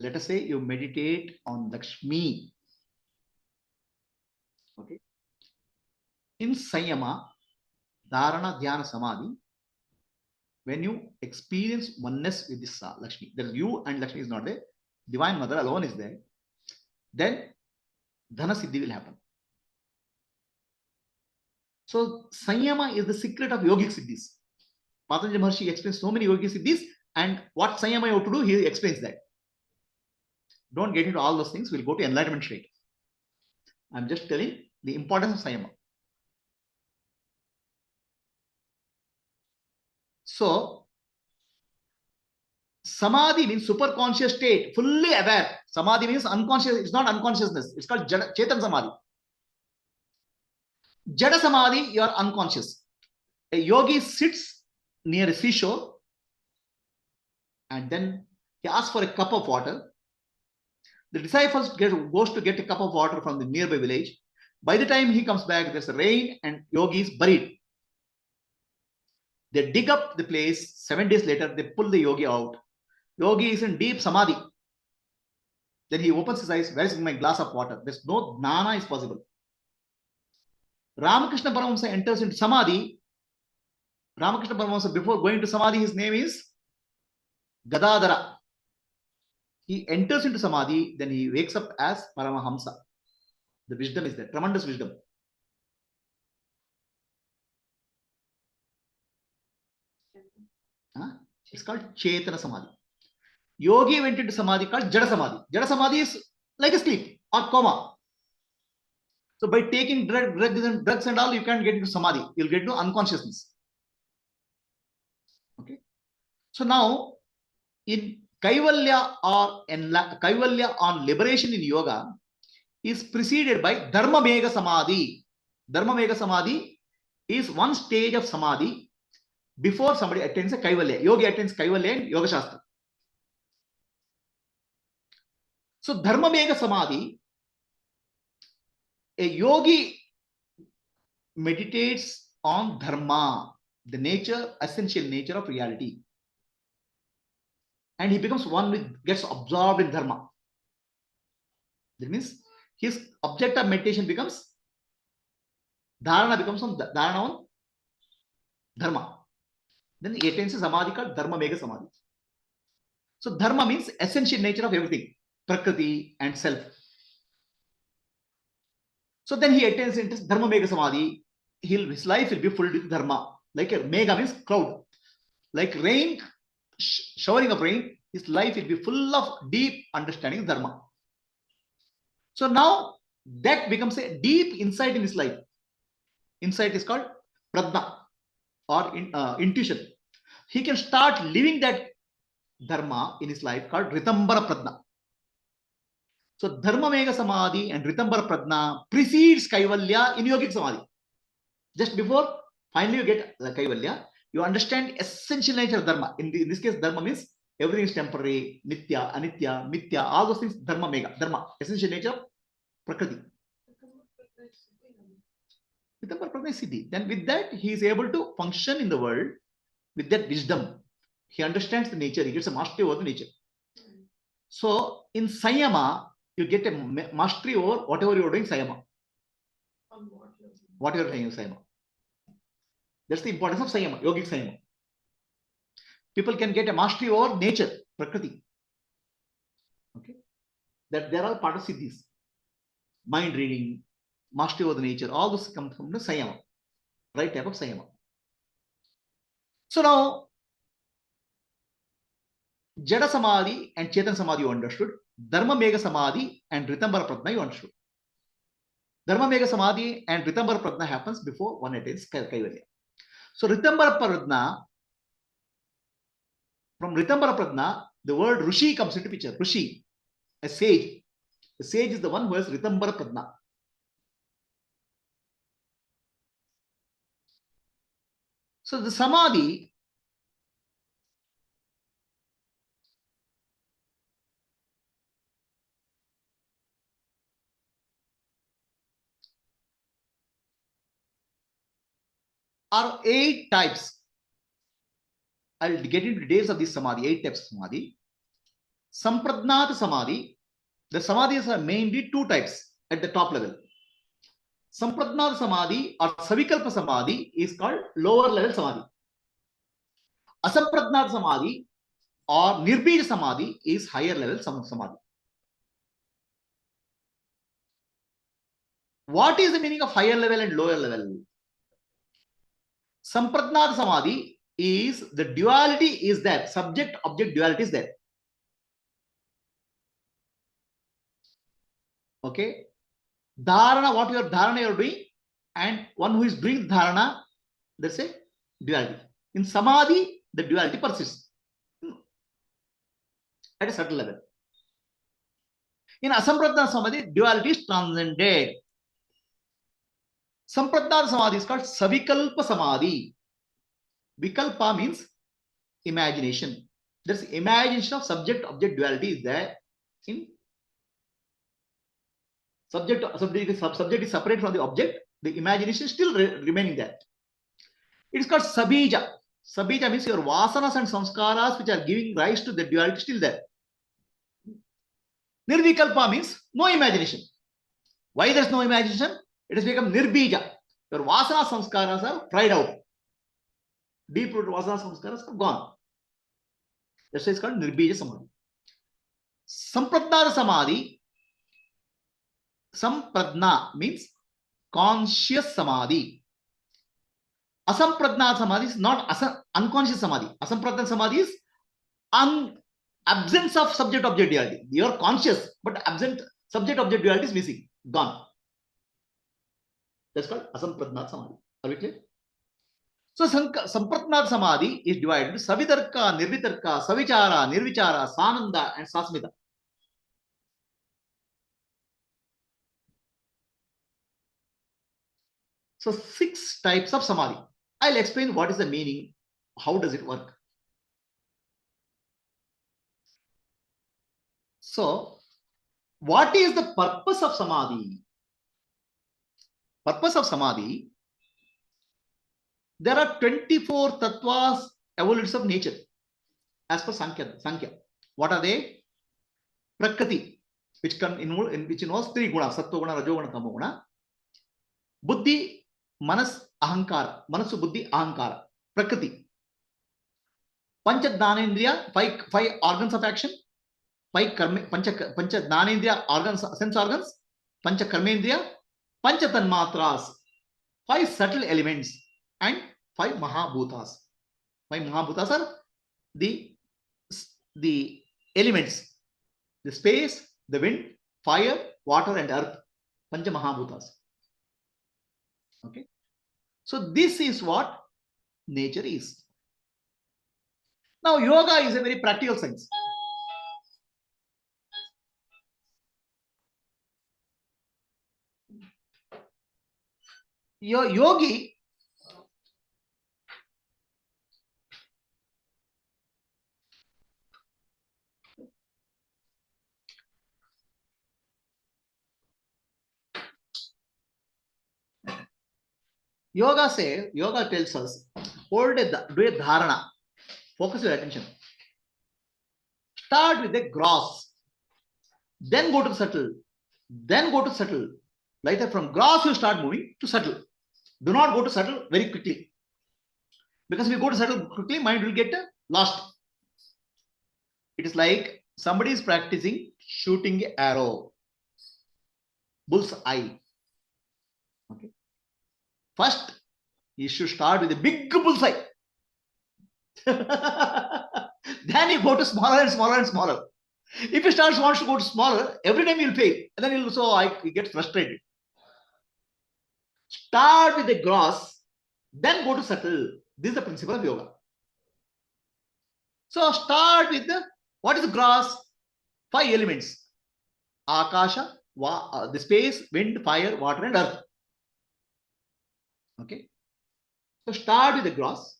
Let us say you meditate on Lakshmi. Okay. In Sanyama, Dharana, Dhyana, Samadhi, when you experience oneness with this Lakshmi, that you and Lakshmi is not there, Divine Mother alone is there, then Dhana Siddhi will happen. So Sanyama is the secret of yogic siddhis. Patanjali Maharshi explains so many yogic siddhis, and what Sanyama you have to do, he explains that. Don't get into all those things, we'll go to enlightenment straight. I'm just telling the importance of Sanyama. So Samadhi means super conscious state, fully aware. Samadhi means unconscious, it's not unconsciousness, it's called Chetan Samadhi. Jada Samadhi, you are unconscious. A yogi sits near a seashore and then he asks for a cup of water. The disciples goes to get a cup of water from the nearby village. By the time he comes back, there's rain and yogi is buried. They dig up the place. 7 days later, they pull the yogi out. Yogi is in deep Samadhi. Then he opens his eyes. Where is my glass of water? There's no jnana is possible. Ramakrishna Paramahamsa enters into Samadhi. Ramakrishna Paramahamsa, before going to Samadhi, his name is Gadadhara. He enters into Samadhi, then he wakes up as Paramahamsa. The wisdom is there, tremendous wisdom. It's called Chetana Samadhi. Yogi went into Samadhi called Jada Samadhi. Jada Samadhi is like a sleep or coma. So by taking drugs and all, you can't get into Samadhi. You'll get into unconsciousness. Okay. So now, in Kaivalya on liberation in yoga is preceded by Dharma Mega Samadhi. Dharma Mega Samadhi is one stage of Samadhi before somebody attends a Kaivalya. Yogi attends Kaivalya in Yoga Shastra. So Dharma Mega Samadhi, a yogi meditates on Dharma, the nature, essential nature of reality. And he becomes one with, gets absorbed in Dharma. That means his object of meditation becomes, Dharana becomes on Dharana on Dharma. Then he attains a Samadhi called Dharma Mega Samadhi. So Dharma means essential nature of everything, Prakriti and self. So then he attains into Dharma Mega Samadhi. His life will be filled with Dharma. Like a Mega means cloud. Like rain, showering of rain, his life will be full of deep understanding Dharma. So now that becomes a deep insight in his life. Insight is called Pradna or intuition. He can start living that Dharma in his life called Ritambara Pradna. So Dharma Mega Samadhi and Ritambara Pradna precedes Kaivalya in Yogic Samadhi. Just before, finally you get Kaivalya, You understand essential nature of dharma. In this case, dharma means everything is temporary, nitya, anitya, mithya, all those things, dharma mega, dharma, essential nature of prakriti. Then with that, he is able to function in the world with that wisdom. He understands the nature, he gets a mastery over the nature. So in Sayama, you get a mastery over whatever you are doing, Sayama. What you are doing, Sayama. That's the importance of Sayama, yogic Sayama. People can get a mastery over nature, Prakriti. Okay, that they're all part of siddhis. Mind reading, mastery over the nature, all this comes from the Sayama, right type of Sayama. So now, Jada Samadhi and Chetan Samadhi you understood. Dharma Mega Samadhi and Ritambara Pratna you understood. Dharma Mega Samadhi and Ritambara Pratna happens before one attains Kaivalya. So Ritambara Pratna, from Ritambara Pratna, the word Rishi comes into picture. Rishi, a sage. A sage is the one who has Ritambara Pratna. So the Samadhi are 8 types. I'll get into details of this Samadhi, 8 types of Samadhi. Sampradnat Samadhi, the Samadhis are mainly 2 types at the top level. Sampradnat Samadhi or Savikalpa Samadhi is called lower level Samadhi. Asampradnat Samadhi or Nirbija Samadhi is higher level Samadhi. What is the meaning of higher level and lower level? Sampradnat Samadhi is the duality is there, subject object duality is there. Okay, dharana, what your dharana you are doing, and one who is doing dharana, that's a duality. In Samadhi, the duality persists at a certain level. In Asampradnat Samadhi, duality is transcended. Sampradnat Samadhi is called Savikalpa Samadhi. Vikalpa means imagination. There's imagination of subject object duality is there. In subject is separate from the object, the imagination is still remaining there. It is called Sabija. Sabija means your vasanas and samskaras which are giving rise to the duality still there. Nirvikalpa means no imagination. Why there's no imagination? It has become nirbija. Your vasana samskaras are fried out. Deep rooted vasana samskaras are gone. That's why it's called nirbija samadhi. Sampradna samadhi. Sampradna means conscious samadhi. Asampradna samadhi is not unconscious samadhi. Asampradna samadhi is absence of subject object duality. You are conscious, but absent subject object duality is missing, gone. That's called asampradna samadhi. Are we clear? So sampradna samadhi is divided into savitarka, nirvitarka, savichara, nirvichara, sananda, and sasmita. So 6 types of samadhi. I'll explain what is the meaning, how does it work. So, what is the purpose of samadhi? Purpose of samadhi, there are 24 tattvas, evolutions of nature, as per Sankhya. What are they? Prakriti, which involves 3 gunas, sattva guna, rajo guna, tamo guna. Buddhi, manas, ahankara. Manasu, buddhi, ahankara. Prakriti. Pancha Dhanendriya, 5 organs of action. 5 pancha Dhanendriya organs, sense organs. Pancha Karmendriya. Pancha Tanmatras. 5 subtle elements. And 5 Mahabhutas. 5 Mahabhutas are the elements. The space, the wind, fire, water, and earth. Pancha Mahabhutas. Okay. So this is what nature is. Now, yoga is a very practical science. Your yogi Yoga tells us, do a dharana, focus your attention. Start with the gross, then go to subtle, then go to subtle. Like that, from gross you start moving to subtle. Do not go to subtle very quickly. Because if you go to subtle quickly, mind will get lost. It is like somebody is practicing shooting arrow, bull's eye. Okay. First, you should start with a big bullseye. Then you go to smaller and smaller and smaller. If you wants to go to smaller, every time you'll fail. And then you get frustrated. Start with the gross, then go to subtle. This is the principle of yoga. So start with what is the gross? 5 elements. Akasha, the space, wind, fire, water, and earth. Okay. So start with the gross,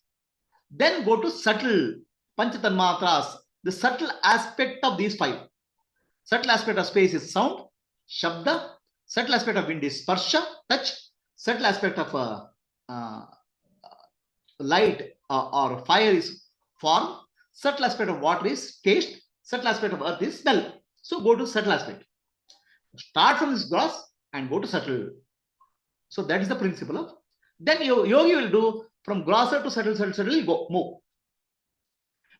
then go to subtle, panchatanmatras, the subtle aspect of these 5. Subtle aspect of space is sound, shabda. Subtle aspect of wind is sparsha, touch. Subtle aspect of light or fire is form. Subtle aspect of water is taste. Subtle aspect of earth is smell. So go to subtle aspect. Start from this gross and go to subtle. So that is the principle of. Then yogi will do from grosser to subtle, you go move.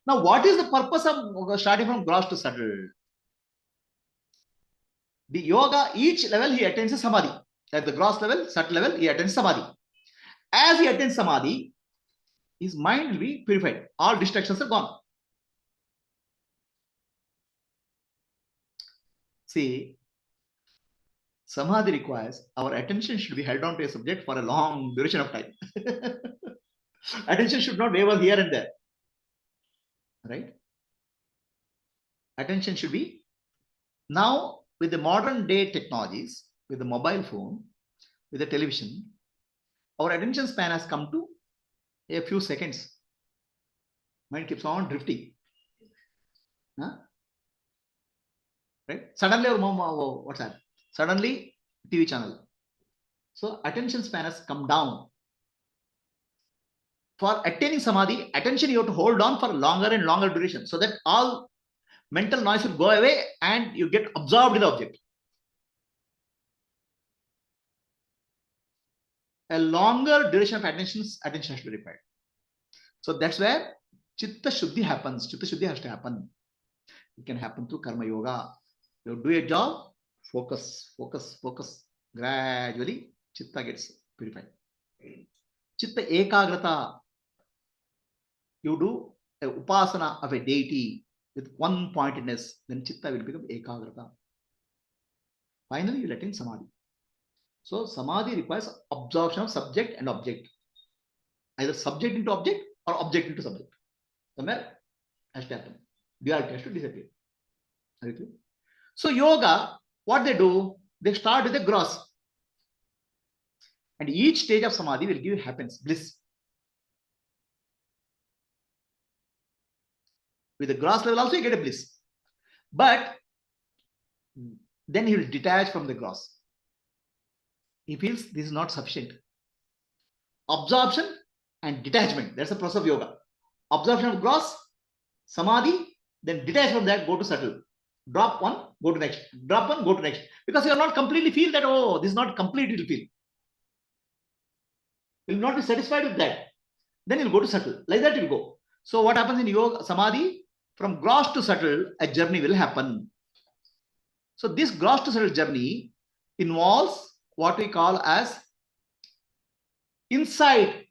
Now, what is the purpose of starting from gross to subtle? The yoga, each level he attains a samadhi. At the gross level, subtle level, he attains samadhi. As he attains samadhi, his mind will be purified. All distractions are gone. See, samadhi requires our attention should be held on to a subject for a long duration of time. Attention should not waver here and there. Right? Attention should be. Now, with the modern day technologies, with the mobile phone, with the television, our attention span has come to a few seconds. Mind keeps on drifting. Huh? Right? Suddenly, what's that? Suddenly, TV channel. So, attention span has come down. For attaining samadhi, attention you have to hold on for longer and longer duration so that all mental noise will go away and you get absorbed in the object. A longer duration of attention has to be required. So that's where chitta shuddhi happens. Chitta shuddhi has to happen. It can happen through karma yoga. You do a job, focus. Gradually, chitta gets purified. Chitta ekagrata. You do a upasana of a deity with one pointedness, then chitta will become ekagrata. Finally, you will attain samadhi. So samadhi requires absorption of subject and object. Either subject into object or object into subject. Somewhere has to happen. Duality has to disappear. So yoga, what they do, they start with the gross. And each stage of samadhi will give you happiness, bliss. With the gross level also you get a bliss. But then he will detach from the gross. He feels this is not sufficient. Absorption and detachment. That's the process of yoga. Absorption of gross, samadhi, then detach from that, go to subtle. Drop one, go to next. Drop one, go to next. Because you will not completely feel that, oh, this is not complete, you will feel. You will not be satisfied with that. Then you will go to subtle. Like that you will go. So what happens in yoga, samadhi? From gross to subtle, a journey will happen. So this gross to subtle journey involves what we call as insight.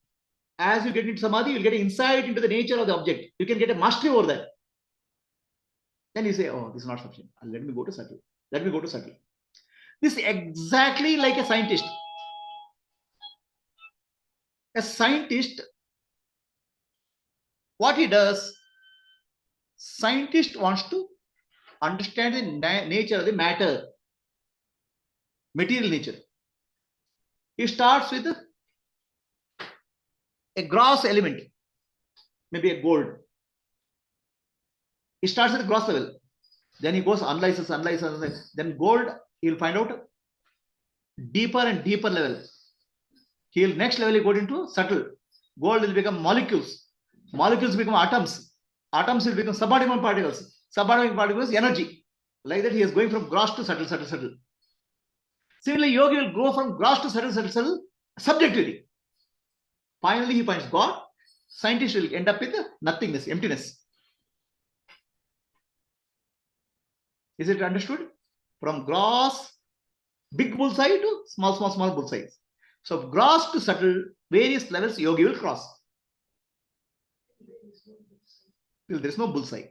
As you get into samadhi, you'll get insight into the nature of the object. You can get a mastery over that. Then you say, oh, this is not sufficient. Let me go to subtle. Let me go to subtle. This is exactly like a scientist. A scientist, what he does, scientist wants to understand the nature of the matter, material nature. He starts with a gross element, maybe a gold. He starts at the gross level. Then he goes analyzes. Then gold, he'll find out deeper and deeper level. He'll next level he go into subtle. Gold will become molecules. Molecules become atoms. Atoms will become subatomic particles. Subatomic particles, energy. Like that, he is going from gross to subtle, subtle, subtle. Similarly, yogi will go from gross to subtle, subtle, subtle, subjectivity. Finally, he finds God. Scientists will end up with nothingness, emptiness. Is it understood? From gross, big bullseye to small, small, small bullseyes. So gross to subtle, various levels yogi will cross. Till there is no bullseye.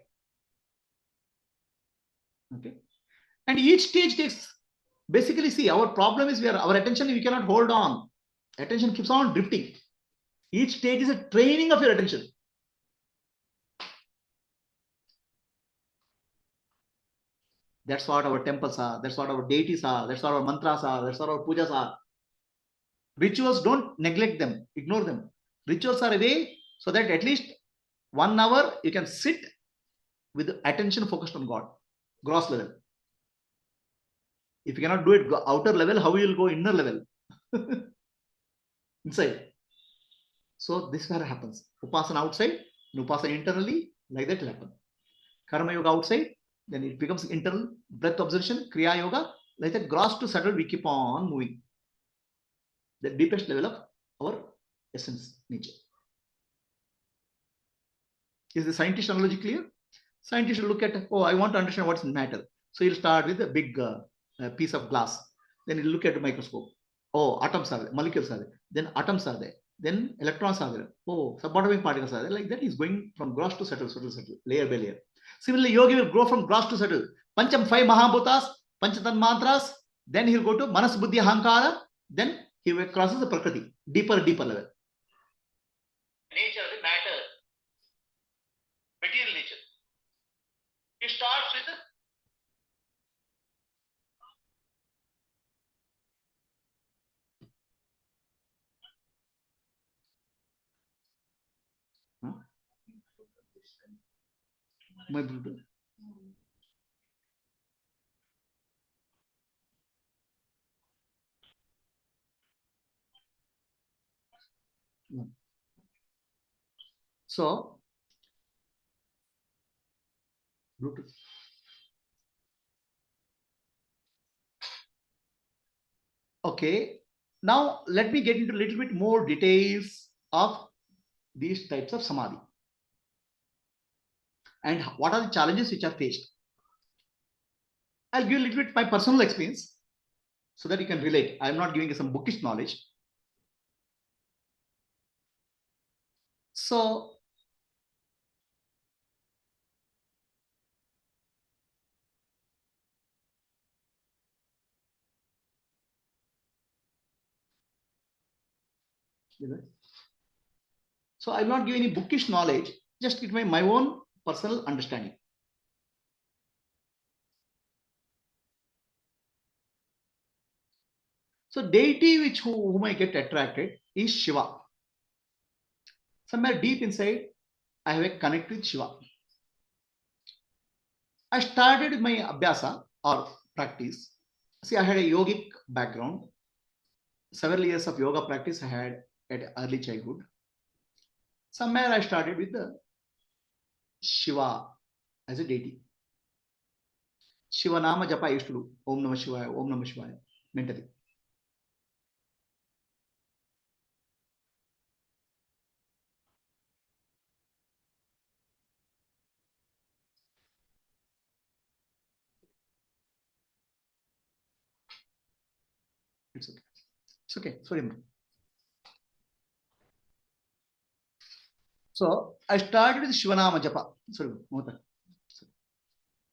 Okay. And each stage takes, basically, see, our problem is our attention, we cannot hold on. Attention keeps on drifting. Each stage is a training of your attention. That's what our temples are. That's what our deities are. That's what our mantras are. That's what our pujas are. Rituals, don't neglect them. Ignore them. Rituals are a way so that at least 1 hour you can sit with attention focused on God. Gross level. If you cannot do it outer level, how you will go inner level? Inside. So this is where it happens. Upasana outside, upasana internally, like that will happen. Karma yoga outside, then it becomes internal, breath observation, kriya yoga, like that gross to subtle, we keep on moving. The deepest level of our essence, nature. Is the scientist analogy clear? Scientist will look at, oh, I want to understand what's matter. So he'll start with a big piece of glass. Then he'll look at the microscope. Oh, atoms are there, molecules are there. Then atoms are there. Then electrons are there. Oh, subatomic particles are there. Like that, he's going from gross to subtle, subtle, subtle, layer by layer. Similarly, yogi will grow from gross to subtle. Pancham 5 Mahabhutas, Panchatan mantras. Then he'll go to Manas Buddhi Hankara. Then he will crosses the Prakriti, deeper, deeper level. Nature, the matter, material nature. He starts with my Buddha. So, Bluetooth. Okay. Now, let me get into a little bit more details of these types of samadhi. And what are the challenges which are faced? I'll give a little bit my personal experience so that you can relate. I'm not giving you some bookish knowledge. So, I'm not giving any bookish knowledge, just give my own personal understanding. So, deity which whom I get attracted is Shiva. Somewhere deep inside, I have a connect with Shiva. I started my abhyasa or practice. See, I had a yogic background. Several years of yoga practice I had at early childhood. Somewhere I started with the Shiva as a deity. Shiva Nama Japa I used to do. Om Namah Shivaya, Om Namah Shivaya, mentally. It's okay. It's okay. Sorry. So I started with Shiva Nama Japa. Sorry, Mota.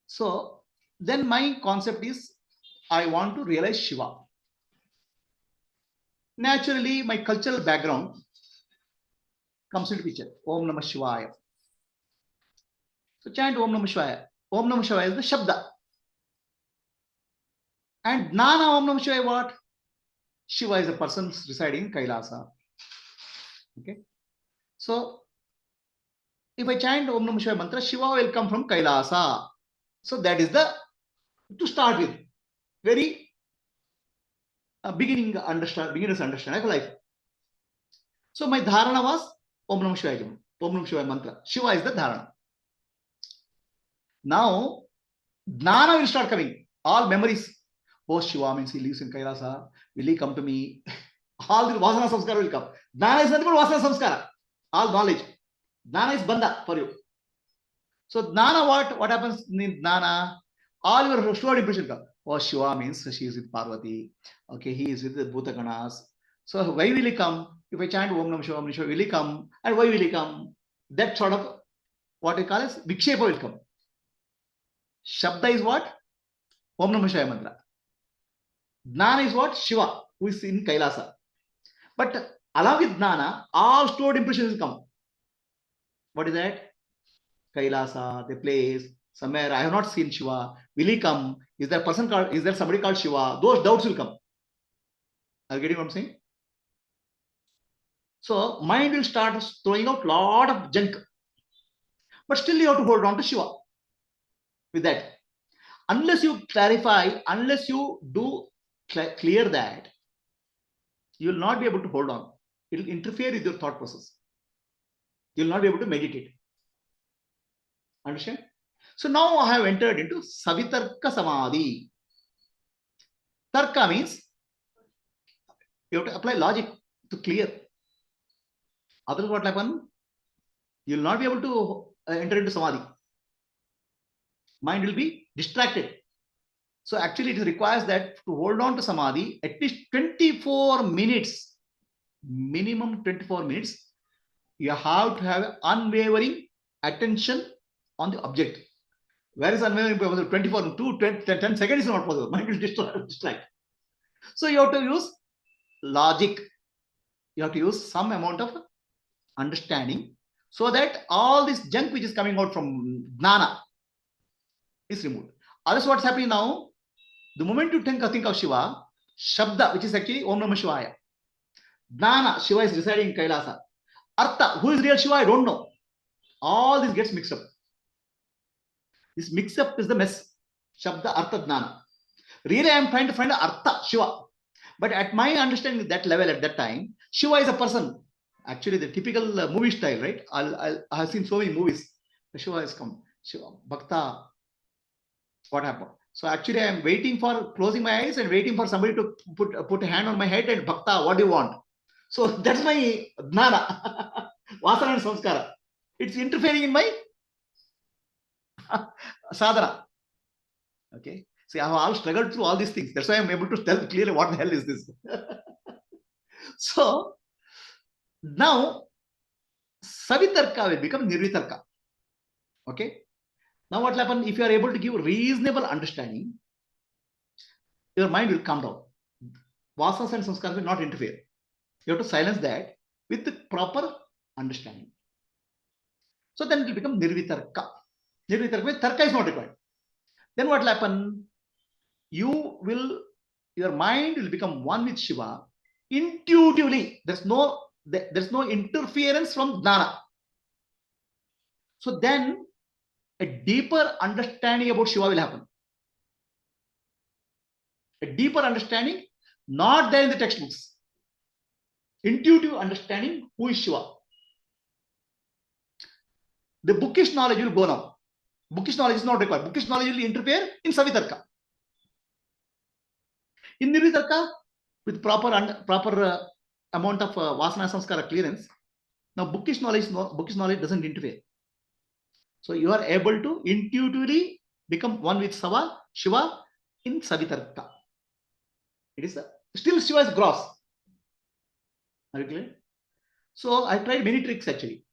So then my concept is I want to realize Shiva. Naturally, my cultural background comes into picture. Om Namah Shivaya. So chant Om Namah Shivaya. Om Namah Shivaya is the Shabda. And Gnana Om Namah Shivaya what? Shiva is a person residing in Kailasa. Okay. So if I chant Om Namah Shivaya mantra, Shiva will come from Kailasa. So that is the, to start with, very beginner's understanding of life. So my dharana was Om Namah Shivaya. Om Namah Shivaya mantra. Shiva is the dharana. Now, Jnana will start coming. All memories. Oh, Shiva means he lives in Kailasa. Will he come to me? All the Vasana Samskara will come. Jnana is nothing but Vasana Samskara. All knowledge. Jnana is Bandha for you. So, Jnana, what happens in Jnana? All your stored impression come. Oh, Shiva means she is with Parvati. Okay, he is with the Bhutaganas. So, why will he come? If I chant Om Namah Shivaya, will he come? And why will he come? That sort of what we call as Vikshepa will come. Shabda is what? Om Namah Shivaya mantra. Jnana is what? Shiva, who is in Kailasa. But along with Jnana, all stored impressions will come. What is that? Kailasa, the place, somewhere I have not seen Shiva. Will he come? Is there a person called, is there somebody called Shiva? Those doubts will come. Are you getting what I'm saying? So mind will start throwing out a lot of junk. But still you have to hold on to Shiva with that. Unless you clarify, unless you do clear that, you will not be able to hold on. It will interfere with your thought process. You will not be able to meditate. Understand? So now I have entered into Savitarka Samadhi. Tarka means you have to apply logic to clear. Otherwise, what will happen? You will not be able to enter into Samadhi. Mind will be distracted. So actually it requires that to hold on to Samadhi at least 24 minutes, minimum 24 minutes, you have to have unwavering attention on the object. Where is unwavering? 24, 10 seconds is not possible. Mind will distract. So you have to use logic. You have to use some amount of understanding so that all this junk which is coming out from Jnana is removed. Otherwise, what's happening now? The moment you think of Shiva, Shabda, which is actually Om Namah Shivaya. Jnana, Shiva is residing in Kailasa. Artha, who is real Shiva? I don't know. All this gets mixed up. This mix up is the mess. Shabda, Artha, Jnana. Really, I am trying to find Artha, Shiva. But at my understanding, that level at that time, Shiva is a person. Actually, the typical movie style, right? I have seen so many movies. Shiva has come. Shiva, Bhakta. What happened? So actually, I am waiting for closing my eyes and waiting for somebody to put a hand on my head and Bhakta, what do you want? So that's my Jnana, Vasana and Samskara. It's interfering in my sadhana. Okay. See, I have all struggled through all these things. That's why I'm able to tell clearly what the hell is this. So now Savitarka will become Nirvitarka. Okay. Now what will happen? If you are able to give reasonable understanding, your mind will calm down. Vasanas and samskaras will not interfere. You have to silence that with the proper understanding. So then it will become Nirvitarka. Nirvitarka, Tarka is not required. Then what will happen? Your mind will become one with Shiva intuitively. There's no interference from Jnana. So then a deeper understanding about Shiva will happen. A deeper understanding, not there in the textbooks. Intuitive understanding who is Shiva. The bookish knowledge will go now. Bookish knowledge is not required. Bookish knowledge will interfere in Savitarka. In Nirvitarka, with proper amount of Vasana Samskara clearance, now bookish knowledge doesn't interfere. So you are able to intuitively become one with Shiva in Savitarka. It is still Shiva is gross. Are you clear? So I tried many tricks actually.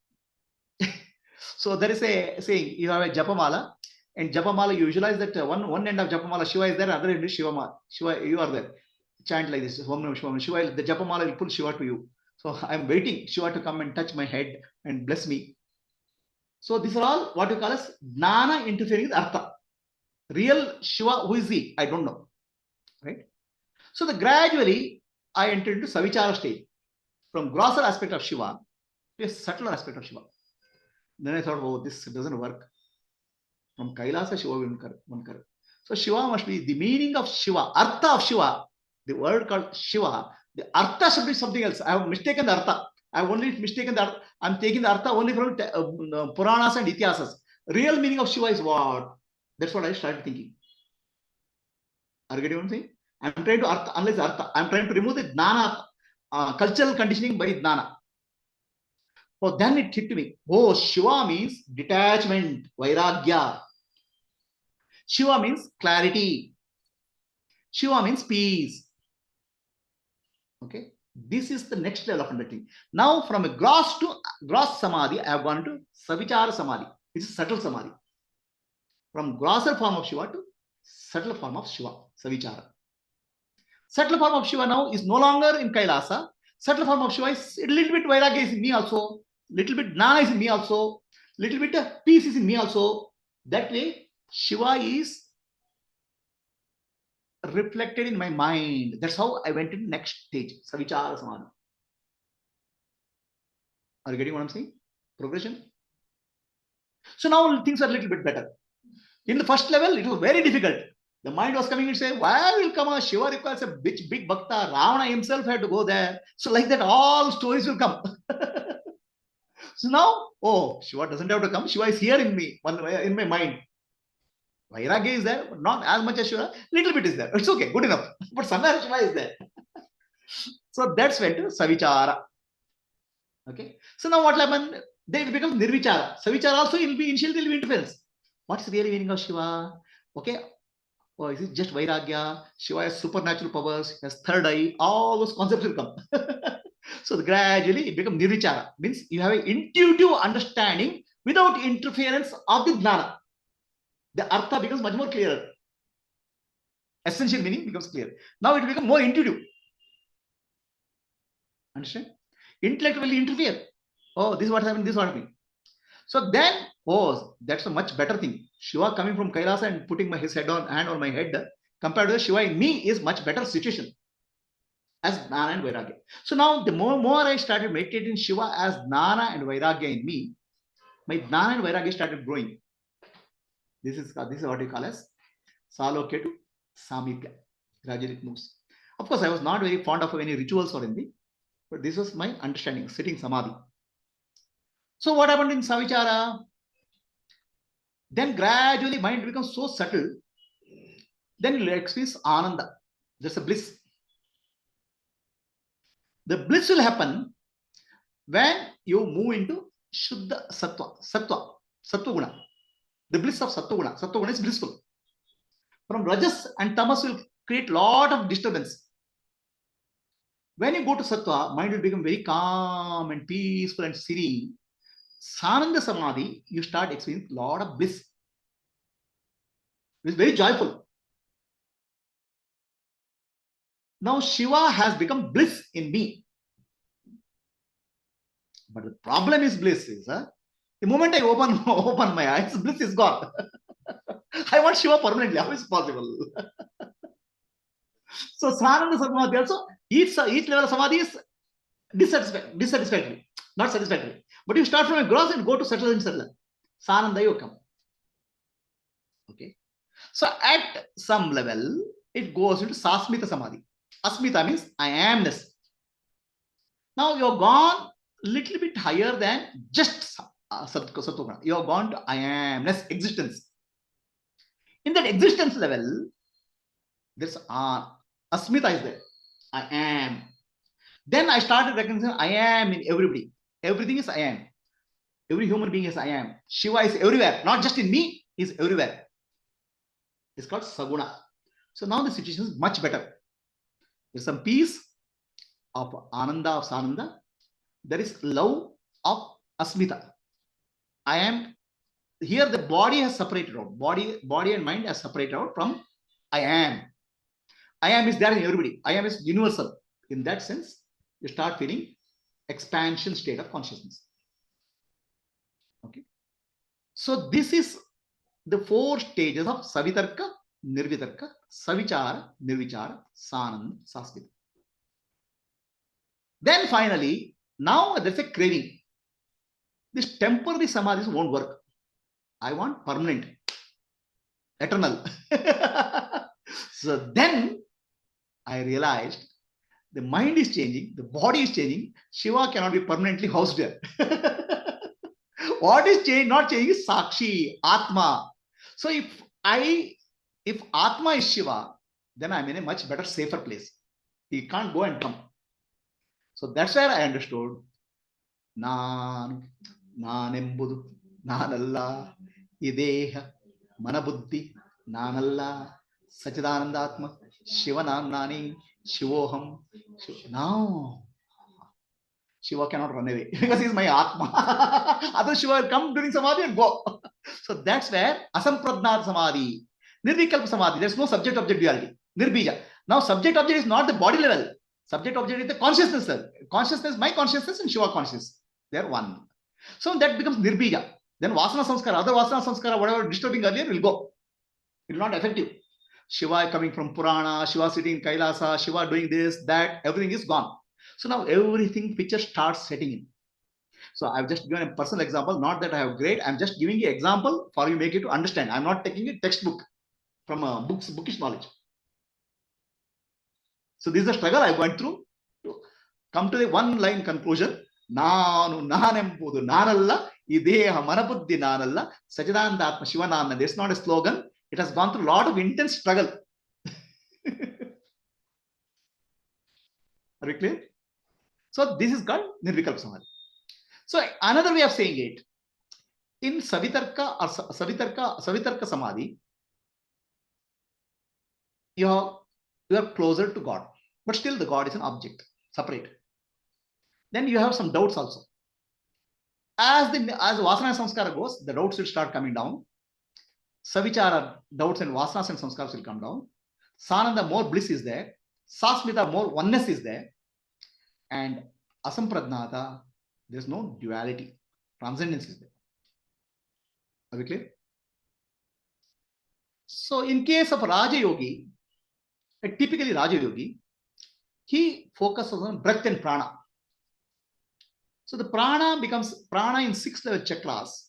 So there is a saying, you have a Japamala, and Japamala, you visualize that one end of Japamala, Shiva is there, other end is Shiva, you are there. Chant like this, Om Namah Shivaya. Shiva, the Japamala will pull Shiva to you. So I am waiting Shiva to come and touch my head and bless me. So these are all what you call as Jnana interfering with Artha. Real Shiva, who is he? I don't know. Right? So gradually I entered into Savichara stage. From grosser aspect of Shiva to a subtler aspect of Shiva. Then I thought, oh, this doesn't work. From Kailasa, Shiva will come. So Shiva must be the meaning of Shiva, Artha of Shiva. The word called Shiva, the Artha should be something else. I have mistaken the Artha. I've only mistaken that. I'm taking the artha only from Puranas and Ityasas. Real meaning of Shiva is what? That's what I started thinking. Are you getting what I'm saying? I'm trying to analyze artha. I'm trying to remove the jnana, cultural conditioning by jnana. So then it hit me. Oh, Shiva means detachment, vairagya. Shiva means clarity. Shiva means peace. Okay. This is the next level of understanding. Now, from a gross to gross samadhi, I have gone to savichara samadhi, which is subtle samadhi. From grosser form of Shiva to subtle form of Shiva, savichara. Subtle form of Shiva now is no longer in Kailasa. Subtle form of Shiva is a little bit vairagya is in me also, little bit jnana is in me also, little bit peace is in me also. That way, Shiva is reflected in my mind. That's how I went to the next stage, savichara samadhi. Are you getting what I'm saying? Progression. So now things are a little bit better. In the first level, it was very difficult. The mind was coming and saying, why will come? Shiva requires a big bhakta. Ravana himself had to go there. So like that, all stories will come. So now, oh, Shiva doesn't have to come. Shiva is here in me, in my mind. Vairagya is there, but not as much as Shiva. Little bit is there. It's okay, good enough. But somewhere Shiva is there. So that's when to savichara. Okay. So now what happened? Then it becomes nirvichara. Savichara also will be initially there will be interference. What's the real meaning of Shiva? Okay. Oh, is it just vairagya? Shiva has supernatural powers, has third eye, all those concepts will come. So gradually it becomes nirvichara. Means you have an intuitive understanding without interference of the jnana. The artha becomes much more clearer. Essential meaning becomes clear. Now it becomes more intuitive. Understand? Intellect will interfere. Oh, this is what happened, this is what happened. So then, oh, that's a much better thing. Shiva coming from Kailasa and putting his hand on my head compared to the Shiva in me is much better situation as Jnana and Vairagya. So now the more I started meditating Shiva as Jnana and Vairagya in me, my Jnana and Vairagya started growing. This is what you call as Salokya to Samipya. Gradually it moves. Of course, I was not very fond of any rituals or anything, but this was my understanding, sitting Samadhi. So what happened in Savichara? Then gradually mind becomes so subtle. Then you experience Ananda. There's a bliss. The bliss will happen when you move into Shuddha Sattva Guna. The bliss of Sattva Guna. Sattva Guna is blissful. From Rajas and Tamas will create a lot of disturbance. When you go to Sattva, mind will become very calm and peaceful and serene. Sananda Samadhi, you start experiencing a lot of bliss. It's very joyful. Now Shiva has become bliss in me. But the problem is bliss is, the moment I open my eyes, bliss is gone. I want Shiva permanently. How is it possible? So Sananda Samadhi also, each level of Samadhi is dissatisfactory, not satisfactory. But you start from a gross and go to subtle and subtle. Sananda you come. Okay. So at some level, it goes into Sasmita Samadhi. Asmita means I amness. Now you have gone a little bit higher than just Sattva. You have gone to I amness, existence. In that existence level, there's Asmita is there. I am. Then I started recognizing I am in everybody. Everything is I am. Every human being is I am. Shiva is everywhere, not just in me, he is everywhere. It's called Saguna. So now the situation is much better. There's some peace of Ananda, of Sananda. There is love of Asmita. I am. Here the body has separated out. Body and mind has separated out from I am. I am is there in everybody. I am is universal. In that sense, you start feeling expansion state of consciousness. Okay. So this is the 4 stages of Savitarka, Nirvitarka, Savichara, Nirvichara, Sananda, Sasmita. Then finally, now there's a craving. This temporary samadhis won't work. I want permanent, eternal. So then I realized The mind is changing, the body is changing. Shiva cannot be permanently housed there. What is change, not changing is Sakshi, Atma. So if Atma is Shiva, then I'm in a much better, safer place. He can't go and come. So that's where I understood. Nan, Nanembudu, Nanalla, Ideha, Manabuddhi, Nanalla, Sachidanandatma, Shivanam Nani, Shivoham. Now, Shiva cannot run away because he's my Atma. Other Shiva will come during Samadhi and go. So that's where Asampradnat Samadhi, Nirvikalpa Samadhi, there's no subject object duality. Nirbija. Now, subject object is not the body level. Subject object is the consciousness level. Consciousness, my consciousness and Shiva consciousness. They're one. So that becomes Nirbija. Then Vasana Samskara, other Vasana Samskara, whatever disturbing earlier will go. It will not affect you. Shiva coming from Purana, Shiva sitting in Kailasa, Shiva doing this, that, everything is gone. So now everything picture starts setting in. So I've just given a personal example, not that I have great. I'm just giving you example for you make it to understand. I'm not taking a textbook from a bookish knowledge. So this is the struggle I went through to come to the one line conclusion. Nanu nanempudu nanalla ideha manabuddhi nanalla Sachidananda Atma Shiva Nanna. This is not a slogan. It has gone through a lot of intense struggle. Are we clear? So this is called Nirvikalpa Samadhi. So another way of saying it, in Savitarka or Savitarka Samadhi, you are closer to God, but still the God is an object, separate. Then you have some doubts also. As Vasana Samskara goes, the doubts will start coming down. Savichara, doubts and Vasanas and Samskaras will come down. Sananda, more bliss is there. Sasmita, more oneness is there. And Asampradnata, there's no duality. Transcendence is there. Are we clear? So in case of Raja Yogi, typically Raja Yogi, he focuses on breath and prana. So the prana becomes prana in 6 level chakras.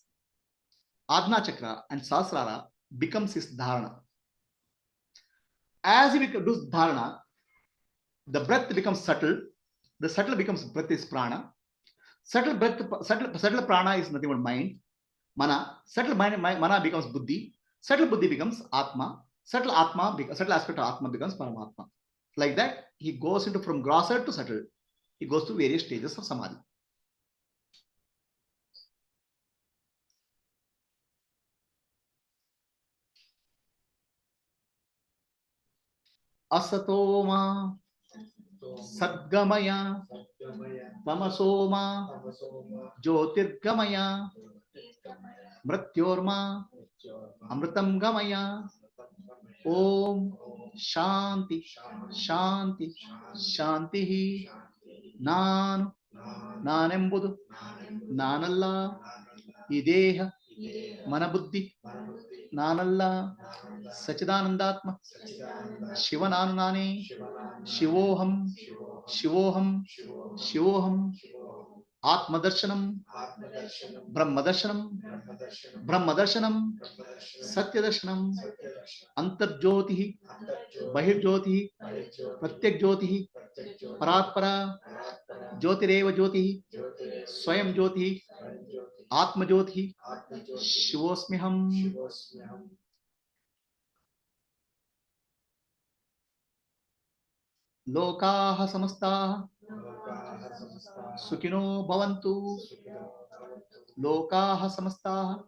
Adna chakra and Sahasrara becomes his dharana. As he does dharana, the breath becomes subtle. The subtle becomes breath is prana. Subtle prana is nothing but mind. Mana. Subtle mana becomes buddhi. Subtle buddhi becomes atma. Subtle aspect of atma becomes paramatma. Like that, he goes into from grosser to subtle. He goes to various stages of samadhi. Asatoma Sadgamaya Tamasoma Jyotirgamaya Mrityorma Amritam Gamaya Om Shanti Shanti Shanti Nan Nanembudu Nanalla Ideha Manabuddhi Nanalla Sachidanandatma Shivananani Shivoham Shivoham Shivoham Atmadarshanam Brahmadarshanam Brahmadarshanam Satyadarshanam Antarjyotihi Bahirjyotihi Pratyakjyotihi Paratpara Jyotireva Jyotihi Swayam Jyotihi Atma Jyotihi Shivosmiham. Lokaha samastah Sukino bhavantu. Lokaha samastah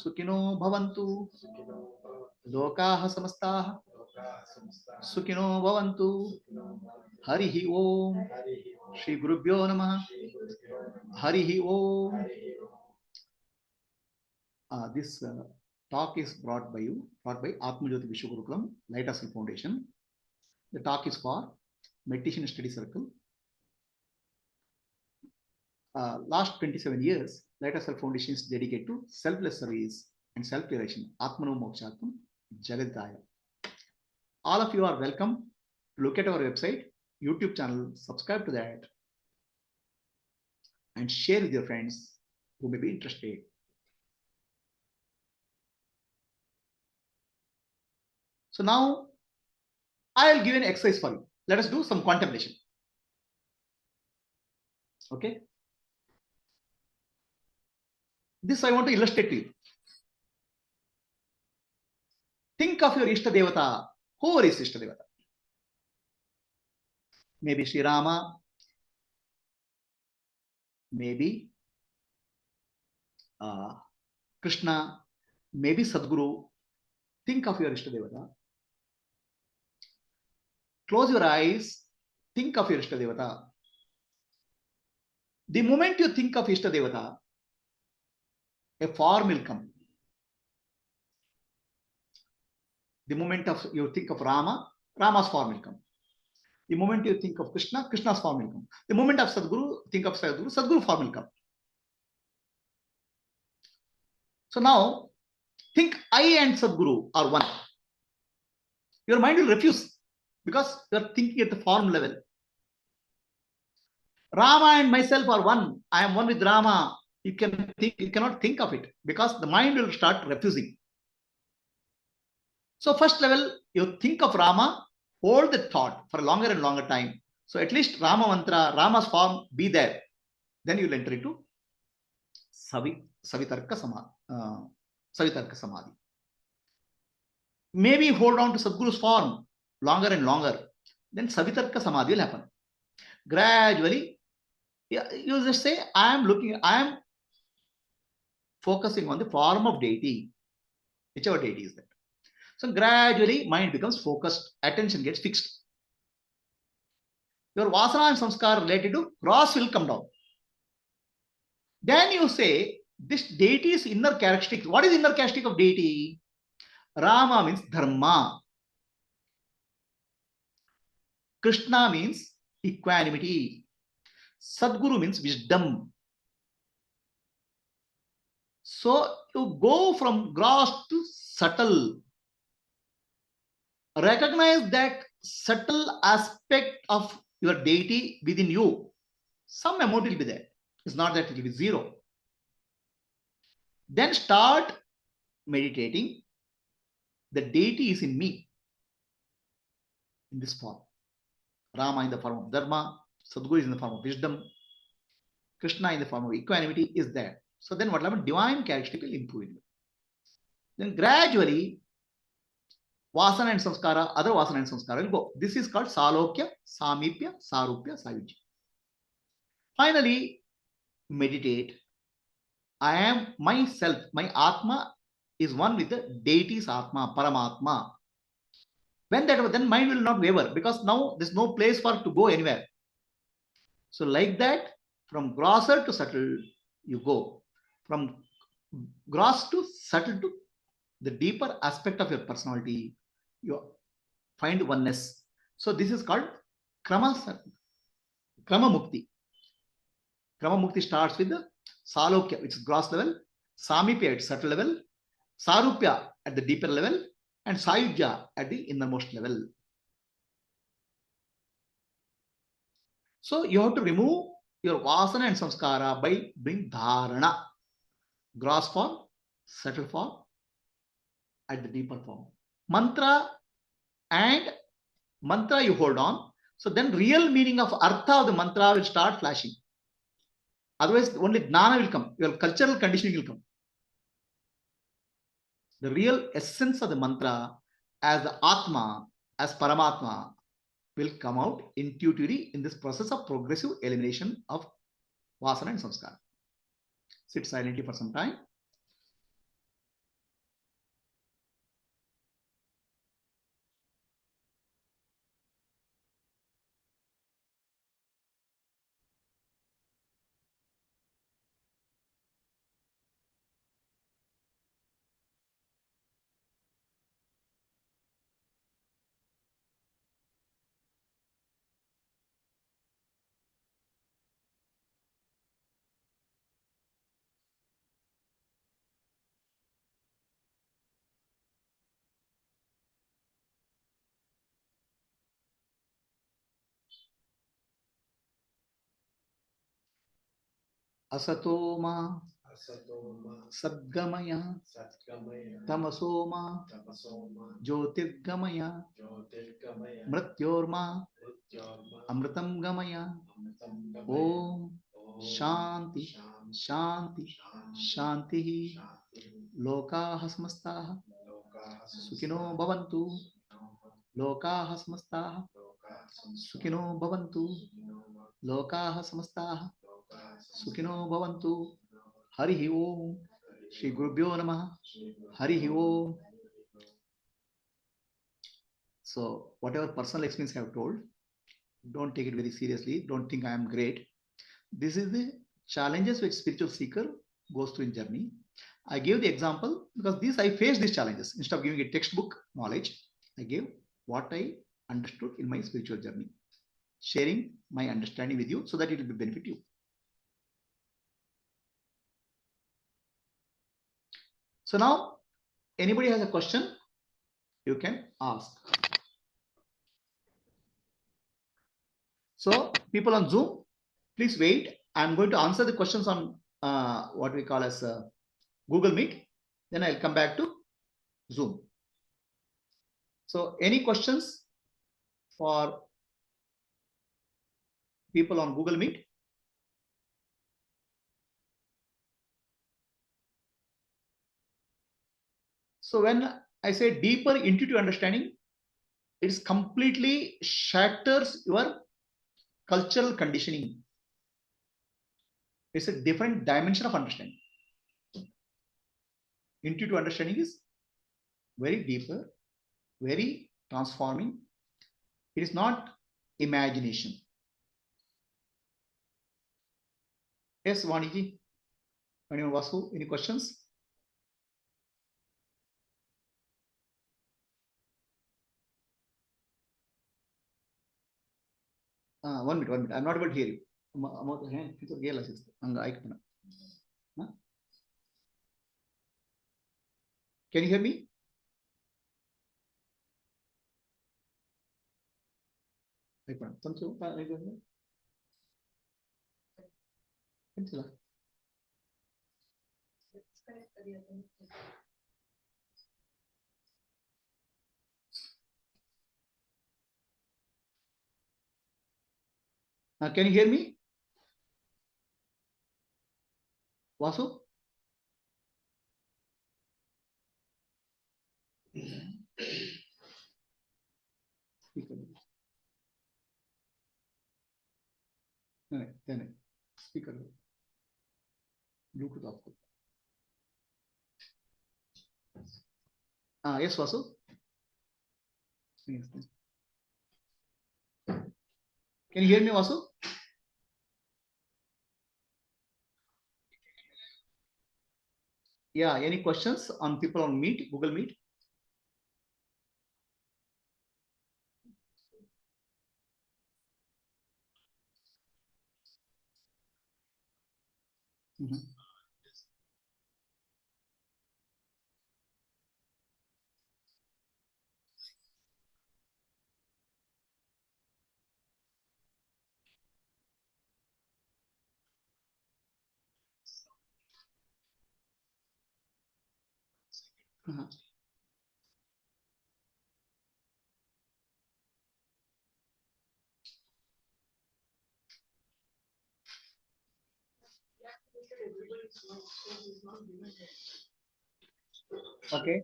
Sukino bhavantu. Lokaha samastah Sukino bhavantu. Harihi Om. Shri Gurubhyo Namaha. Harihi Om. This talk is brought by Atma Jyoti Vishwagurukulam, Light of Self Foundation. The talk is for Meditation Study Circle. Last 27 years, Light of Self Foundation is dedicated to selfless service and self-realization. Atmano Mokshatam Jagadaya. All of you are welcome to look at our website, YouTube channel, subscribe to that, and share with your friends who may be interested. So now I'll give an exercise for you. Let us do some contemplation. Okay. This I want to illustrate to you. Think of your Ishta Devata. Who is Ishta Devata? Maybe Sri Rama, maybe Krishna, maybe Sadguru. Think of your Ishta Devata. Close your eyes. Think of your Ishta Devata. The moment you think of Ishta Devata, a form will come. The moment you think of Rama, Rama's form will come. The moment you think of Krishna, Krishna's form will come. The moment of Sadguru, think of Sadguru, Sadguru form will come. So now, think I and Sadguru are one. Your mind will refuse because you are thinking at the form level. Rama and myself are one. I am one with Rama. You cannot think of it because the mind will start refusing. So first level, you think of Rama, hold the thought for a longer and longer time. So at least Rama mantra, Rama's form be there. Then you will enter into Savitarka Samadhi. Maybe hold on to Sadguru's form longer and longer. Then Savitarka Samadhi will happen. Gradually, you just say, I am focusing on the form of deity, whichever deity is that. So gradually, mind becomes focused, attention gets fixed. Your vasana and samskara related to cross will come down. Then you say, this deity's inner characteristic. What is inner characteristic of deity? Rama means dharma. Krishna means equanimity. Sadguru means wisdom. So you go from gross to subtle. Recognize that subtle aspect of your deity within you. Some amount will be there. It's not that it will be zero. Then start meditating. The deity is in me in this form. Rama in the form of dharma, Sadguru is in the form of wisdom, Krishna in the form of equanimity is there. So then what happens? Divine characteristic will improve in you. Then gradually, vasana and samskara, other vasana and samskara will go. This is called salokya, samipya, sarupya, sayujya. Finally, meditate. I am myself, my Atma is one with the deity's Atma, Paramatma. When that, then mind will not waver because now there's no place for it to go anywhere. So like that, from grosser to subtle, you go. From gross to subtle to the deeper aspect of your personality, you find oneness. So this is called Krama Mukti. Krama Mukti starts with the Salokya, which is gross level, Samipya at subtle level, Sarupya at the deeper level, and Sayujya at the innermost level. So you have to remove your vasana and samskara by doing dharana. Gross form, subtle form, at the deeper form. Mantra you hold on. So then real meaning of artha of the mantra will start flashing. Otherwise, only jnana will come. Your cultural conditioning will come. The real essence of the mantra as the Atma, as Paramatma, will come out intuitively in this process of progressive elimination of vasana and samskara. Sit silently for some time. Asatoma Sadgamaya Tamasoma Jyotirgamaya Mrityorma Amritam Gamaya. Om Shanti Shanti Shanti Lokaha Samastaha Sukhino Bhavantu. Lokaha Samastaha Sukhino Bhavantu. Lokaha Samastaha Sukhino Bhavantu. Harihi Om. Shri Gurubhyo Namaha. Harihi Om. So, whatever personal experience I have told, don't take it very seriously. Don't think I am great. This is the challenges which spiritual seeker goes through in journey. I gave the example because I faced these challenges. Instead of giving a textbook knowledge, I gave what I understood in my spiritual journey, sharing my understanding with you so that it will benefit you. So now, anybody has a question, you can ask. So people on Zoom, please wait. I'm going to answer the questions on what we call as Google Meet. Then I'll come back to Zoom. So any questions for people on Google Meet? So when I say deeper intuitive understanding, it completely shatters your cultural conditioning. It's a different dimension of understanding. Intuitive understanding is very deeper, very transforming. It is not imagination. Yes, Vaniji. Anyone, Vasu, any questions? One minute. I'm not able to hear you. Can you hear me? Can you hear me? Vasu? Speaker. Bluetooth off. Yes, Vasu? Yes. Can you hear me, Vasu? Yeah, any questions on people on Meet, Google Meet? Okay.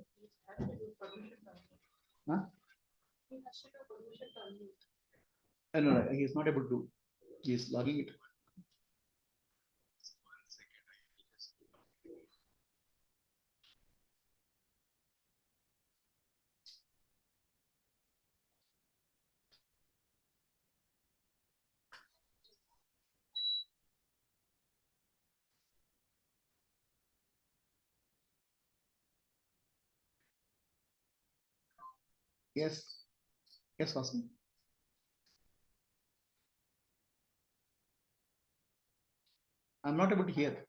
Huh? No, he is not able to. He is logging it. Yes. Yes, Vasu. I'm not able to hear.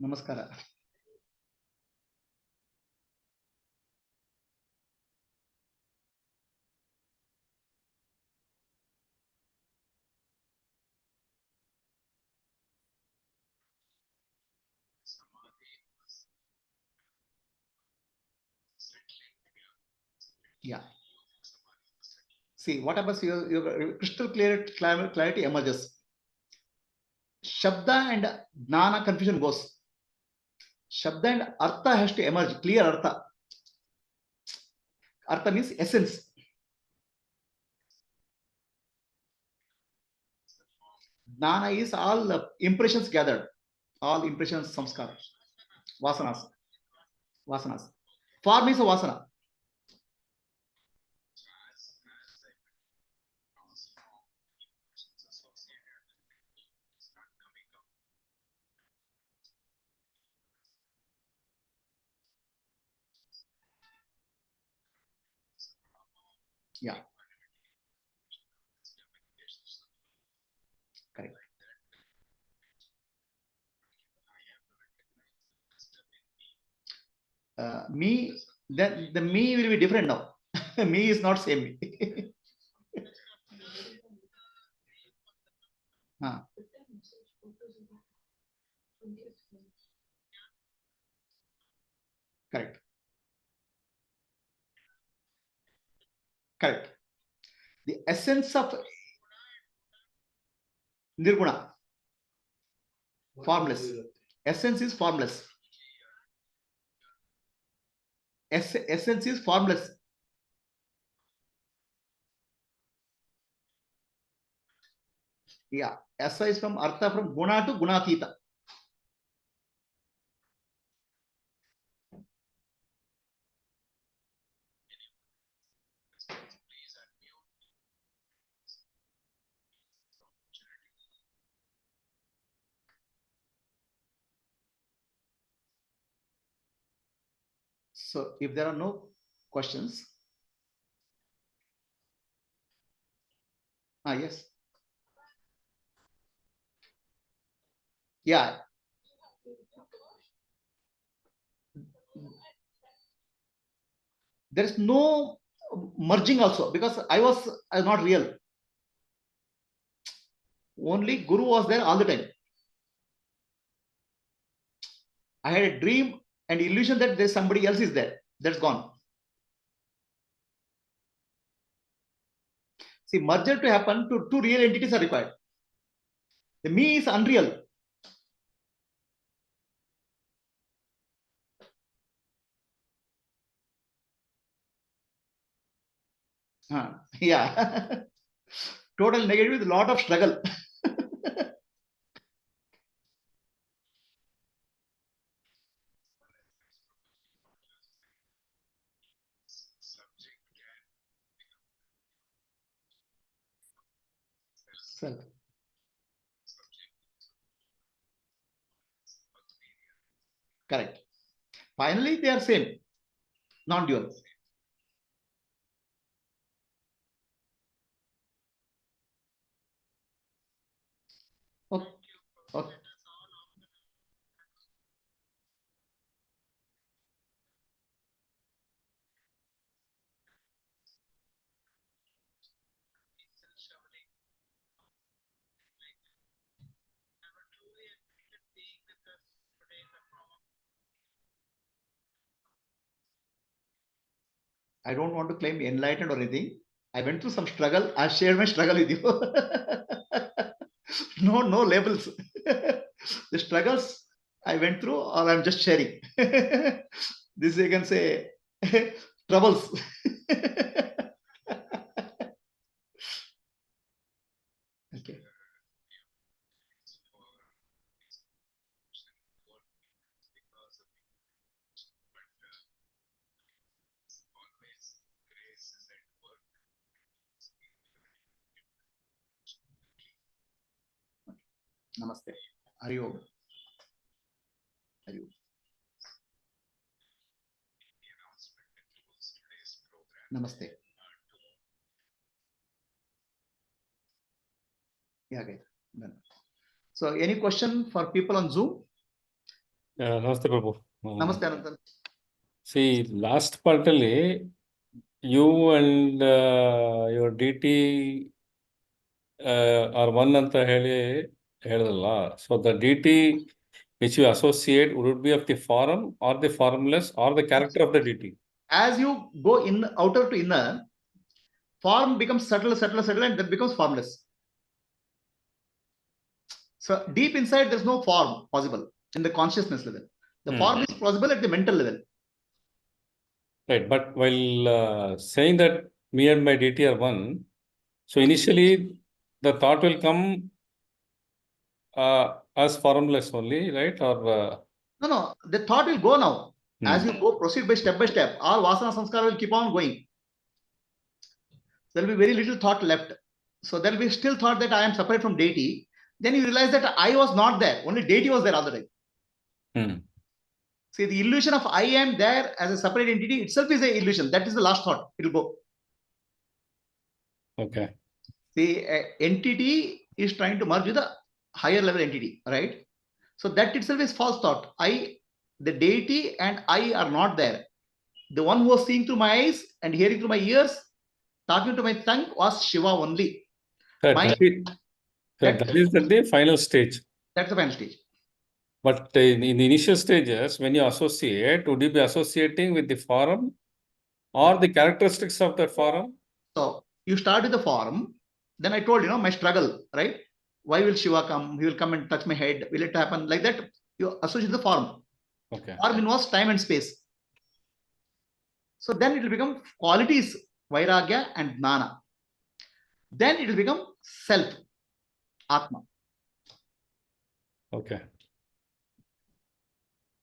Namaskara. Yeah. See, what happens, your crystal clarity emerges. Shabda and Jnana confusion goes. Shabda and Artha has to emerge, clear Artha. Artha means essence. Jnana is all impressions gathered, all impressions, samskaras, vasanas. Vasanas. Form is a vasana. Yeah, correct. Me, then the me will be different now. Me is not same me. Huh, correct, correct. The essence of nirguna, formless. Essence is formless. Essence is formless. Yeah, essa is from artha, from guna to gunatita. So if there are no questions, yes, yeah, there is no merging also, because I was not real. Only Guru was there all the time. I had a dream and illusion that there's somebody else is there. That's gone. See, merger to happen, to two real entities are required. The me is unreal. Yeah. Total negative with a lot of struggle. Self. Correct. Finally, they are same, non-dual. Okay. Okay. I don't want to claim enlightened or anything. I went through some struggle. I shared my struggle with you. No, no labels. The struggles I went through, or I'm just sharing. This you can say troubles. Okay. Namaste. Hari Om. Hari Om. Namaste. Yeah, okay. Done. So, any question for people on Zoom? Namaste, Prabhu. Namaste, Anantan. See, last part ಅಲ್ಲಿ you and your DT are one ಅಂತ ಹೇಳಿದಲ್ಲ. So the DT which you associate would it be of the form or the formless or the character of the DT? As you go in outer to inner, form becomes subtle, and then becomes formless. So deep inside, there's no form possible in the consciousness level. The form is possible at the mental level. Right, but while saying that me and my DT are one, so initially the thought will come as formless only, right? Or No, the thought will go now. As you go proceed by step, all vasana sanskara will keep on going. There will be very little thought left. So there will be still thought that I am separate from deity. Then you realize that I was not there. Only deity was there all the time. See, the illusion of I am there as a separate entity itself is an illusion. That is the last thought. It will go. Okay. The entity is trying to merge with a higher level entity, right? So that itself is false thought. The deity and I are not there. The one who was seeing through my eyes and hearing through my ears, talking to my tongue was Shiva only. That is the final stage. That's the final stage. But in the initial stages, when you associate, would you be associating with the form or the characteristics of that form? So you start with the form. Then I told, my struggle, right? Why will Shiva come? He will come and touch my head. Will it happen? Like that, you associate the form. Okay. Form involves time and space. So then it will become qualities, vairagya and jnana. Then it will become self, Atma. Okay.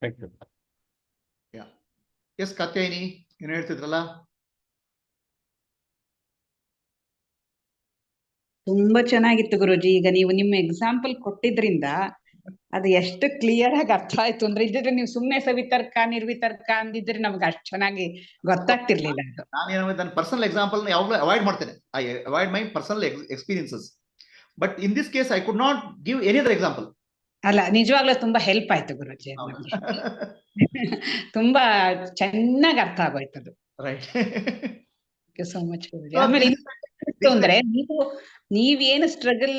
Thank you. Yeah. Yes, Katyayani, ಏನು ಹೇಳ್ತಿದ್ರಲ್ಲ? ತುಂಬಾ ಚೆನ್ನಾಗಿತ್ತು ಗುರುಜಿ. ಈಗ ನೀವು ನಿಮ್ಮ example ಕೊಟ್ಟಿದ್ರಿಂದ ಅದು ಎಷ್ಟು clear ಆಗಿ ಅರ್ಥ ಆಯ್ತು ಅಂದ್ರೆ, ಇದ್ರೆ ನೀವು ಸುಮ್ನೆ ಸವಿತರ್ಕ ನಿರ್ವಿತರ್ಕ ಅಂದಿದ್ರೆ ನಮ್ಗೆ ಅಷ್ಟು ಚೆನ್ನಾಗಿ ಗೊತ್ತಾಗ್ತಿರ್ಲಿಲ್ಲ. ನಾನು ಪರ್ಸನಲ್ ಎಕ್ಸಾಂಪಲ್ ಯಾವಾಗಲೂ ಅವಾಯ್ಡ್ ಮಾಡ್ತೇನೆ. I avoid my personal experiences. But in this case I could not give any other example. ಅಲ್ಲ, ನಿಜವಾಗ್ಲೂ ತುಂಬಾ ಹೆಲ್ಪ್ ಆಯ್ತು ಗುರುಜಿ. ತುಂಬಾ ಚೆನ್ನಾಗಿ ಅರ್ಥ ಆಗೋಯ್ತದು. ರೈಟ್. ಸೋ ಮಚ್ ಗುರುಜಿ. ಆಮೇಲೆ ಅಂದ್ರೆ ನೀವೇನು ಸ್ಟ್ರಗಲ್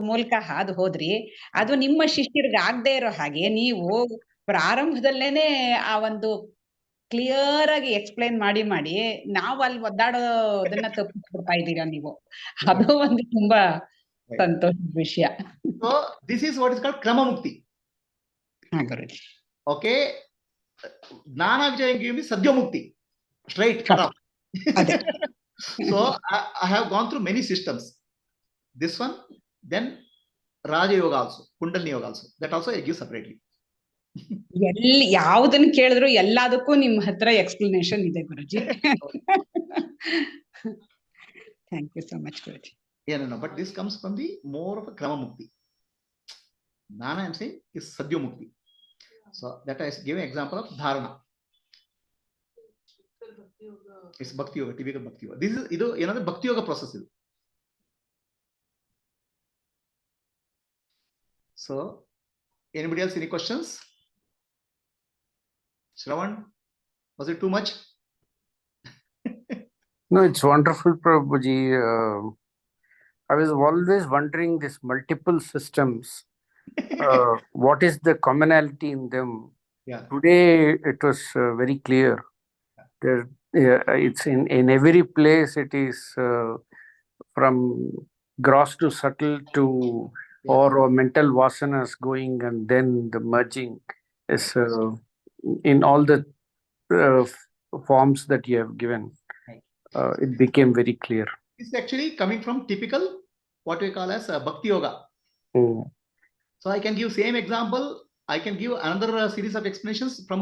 ಮೂಲಕ ಹಾದು ಹೋದ್ರಿ, ಅದು ನಿಮ್ಮ ಶಿಷ್ಯರಿಗೆ ಆಗದೆ ಇರೋ ಹಾಗೆ ನೀವು ಪ್ರಾರಂಭದಲ್ಲೇನೆ ಆ ಒಂದು ಕ್ಲಿಯರ್ ಆಗಿ ಎಕ್ಸ್ಪ್ಲೈನ್ ಮಾಡಿ ನಾವು ಅಲ್ಲಿ ಒದ್ದಾಡೋದನ್ನ ತಪ್ಪಿಸ್ಬಿಡ್ತಾ ಇದ್ದೀರಾ ನೀವು. ಅದು ಒಂದು ತುಂಬಾ ಸಂತೋಷದ ವಿಷಯ. So this is what is called krama mukti. ಹಾ ಗುರುಜಿ. Okay, ಜ್ಞಾನ ವಿಜಯ give me sadhya mukti, straight cut off. So I have gone through many systems. This one, then Raja Yoga also, Kundalini Yoga also. That also I give separately. ಯಾವುದನ್ನ ಕೇಳಿದ್ರು ಎಲ್ಲದಕ್ಕೂ ನಿಮ್ಮ ಹತ್ರ explanation ಇದೆ ಗುರುಜಿ. Thank you so much ಗುರುಜಿ. Yeah, no, but this comes from the more of a krama mukti. Jnana I am saying is sadhya mukti. So that I give an example of dharana. It's bhakti yoga, typical bhakti yoga. This is another bhakti yoga process. So anybody else any questions? Shravan, was it too much? No, it's wonderful, Prabhuji. I was always wondering these multiple systems. What is the commonality in them? Yeah. Today it was very clear. It's in every place. It is from gross to subtle to or mental vasanas going, and then the merging is in all the forms that you have given. It became very clear. It's actually coming from typical what we call as bhakti yoga. So I can give same example. I can give another series of explanations from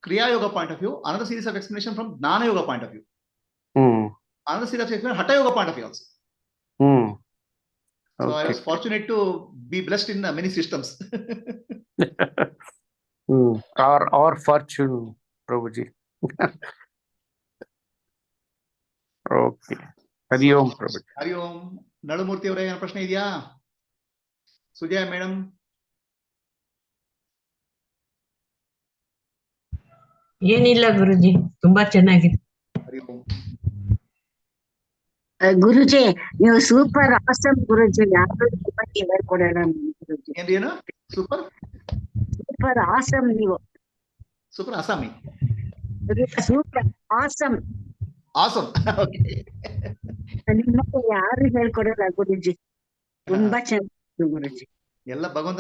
kriya yoga point of view, another series of explanation from jnana yoga point of view, another series of explanation hatha yoga point of view also. So I was fortunate to be blessed in many systems. Our fortune, Prabhuji. Okay. Hari Om, Prabhuji. Hari Om. Nadamurti avare ಏನು ಪ್ರಶ್ನೆ ಇದೆಯಾ? Sujaya madam. ಏನಿಲ್ಲ ಗುರುಜಿ, ತುಂಬಾ ಚೆನ್ನಾಗಿದೆ. ಹರಿ ಓಂ. ಗುರುಜಿ ನೀವು super awesome ಗುರುಜಿ. ಯಾರು ಹೇಳ್ಕೊಡೋಣ ಗುರುಜಿ. ಏನು ಸೂಪರ್ ಸೂಪರ್ ಆಸಮ್ ನೀವು. ಸೂಪರ್ ಅಸಾಮಿ. Super awesome. ಆಸಮ್. ಓಕೆ. ನಿಮ್ಮ ಯಾರು ಹೇಳ್ಕೊಡಲ್ಲ ಗುರುಜಿ. ತುಂಬಾ ಚೆನ್ನಾಗಿ ಗುರುಜಿ. ಎಲ್ಲ ಭಗವಂತ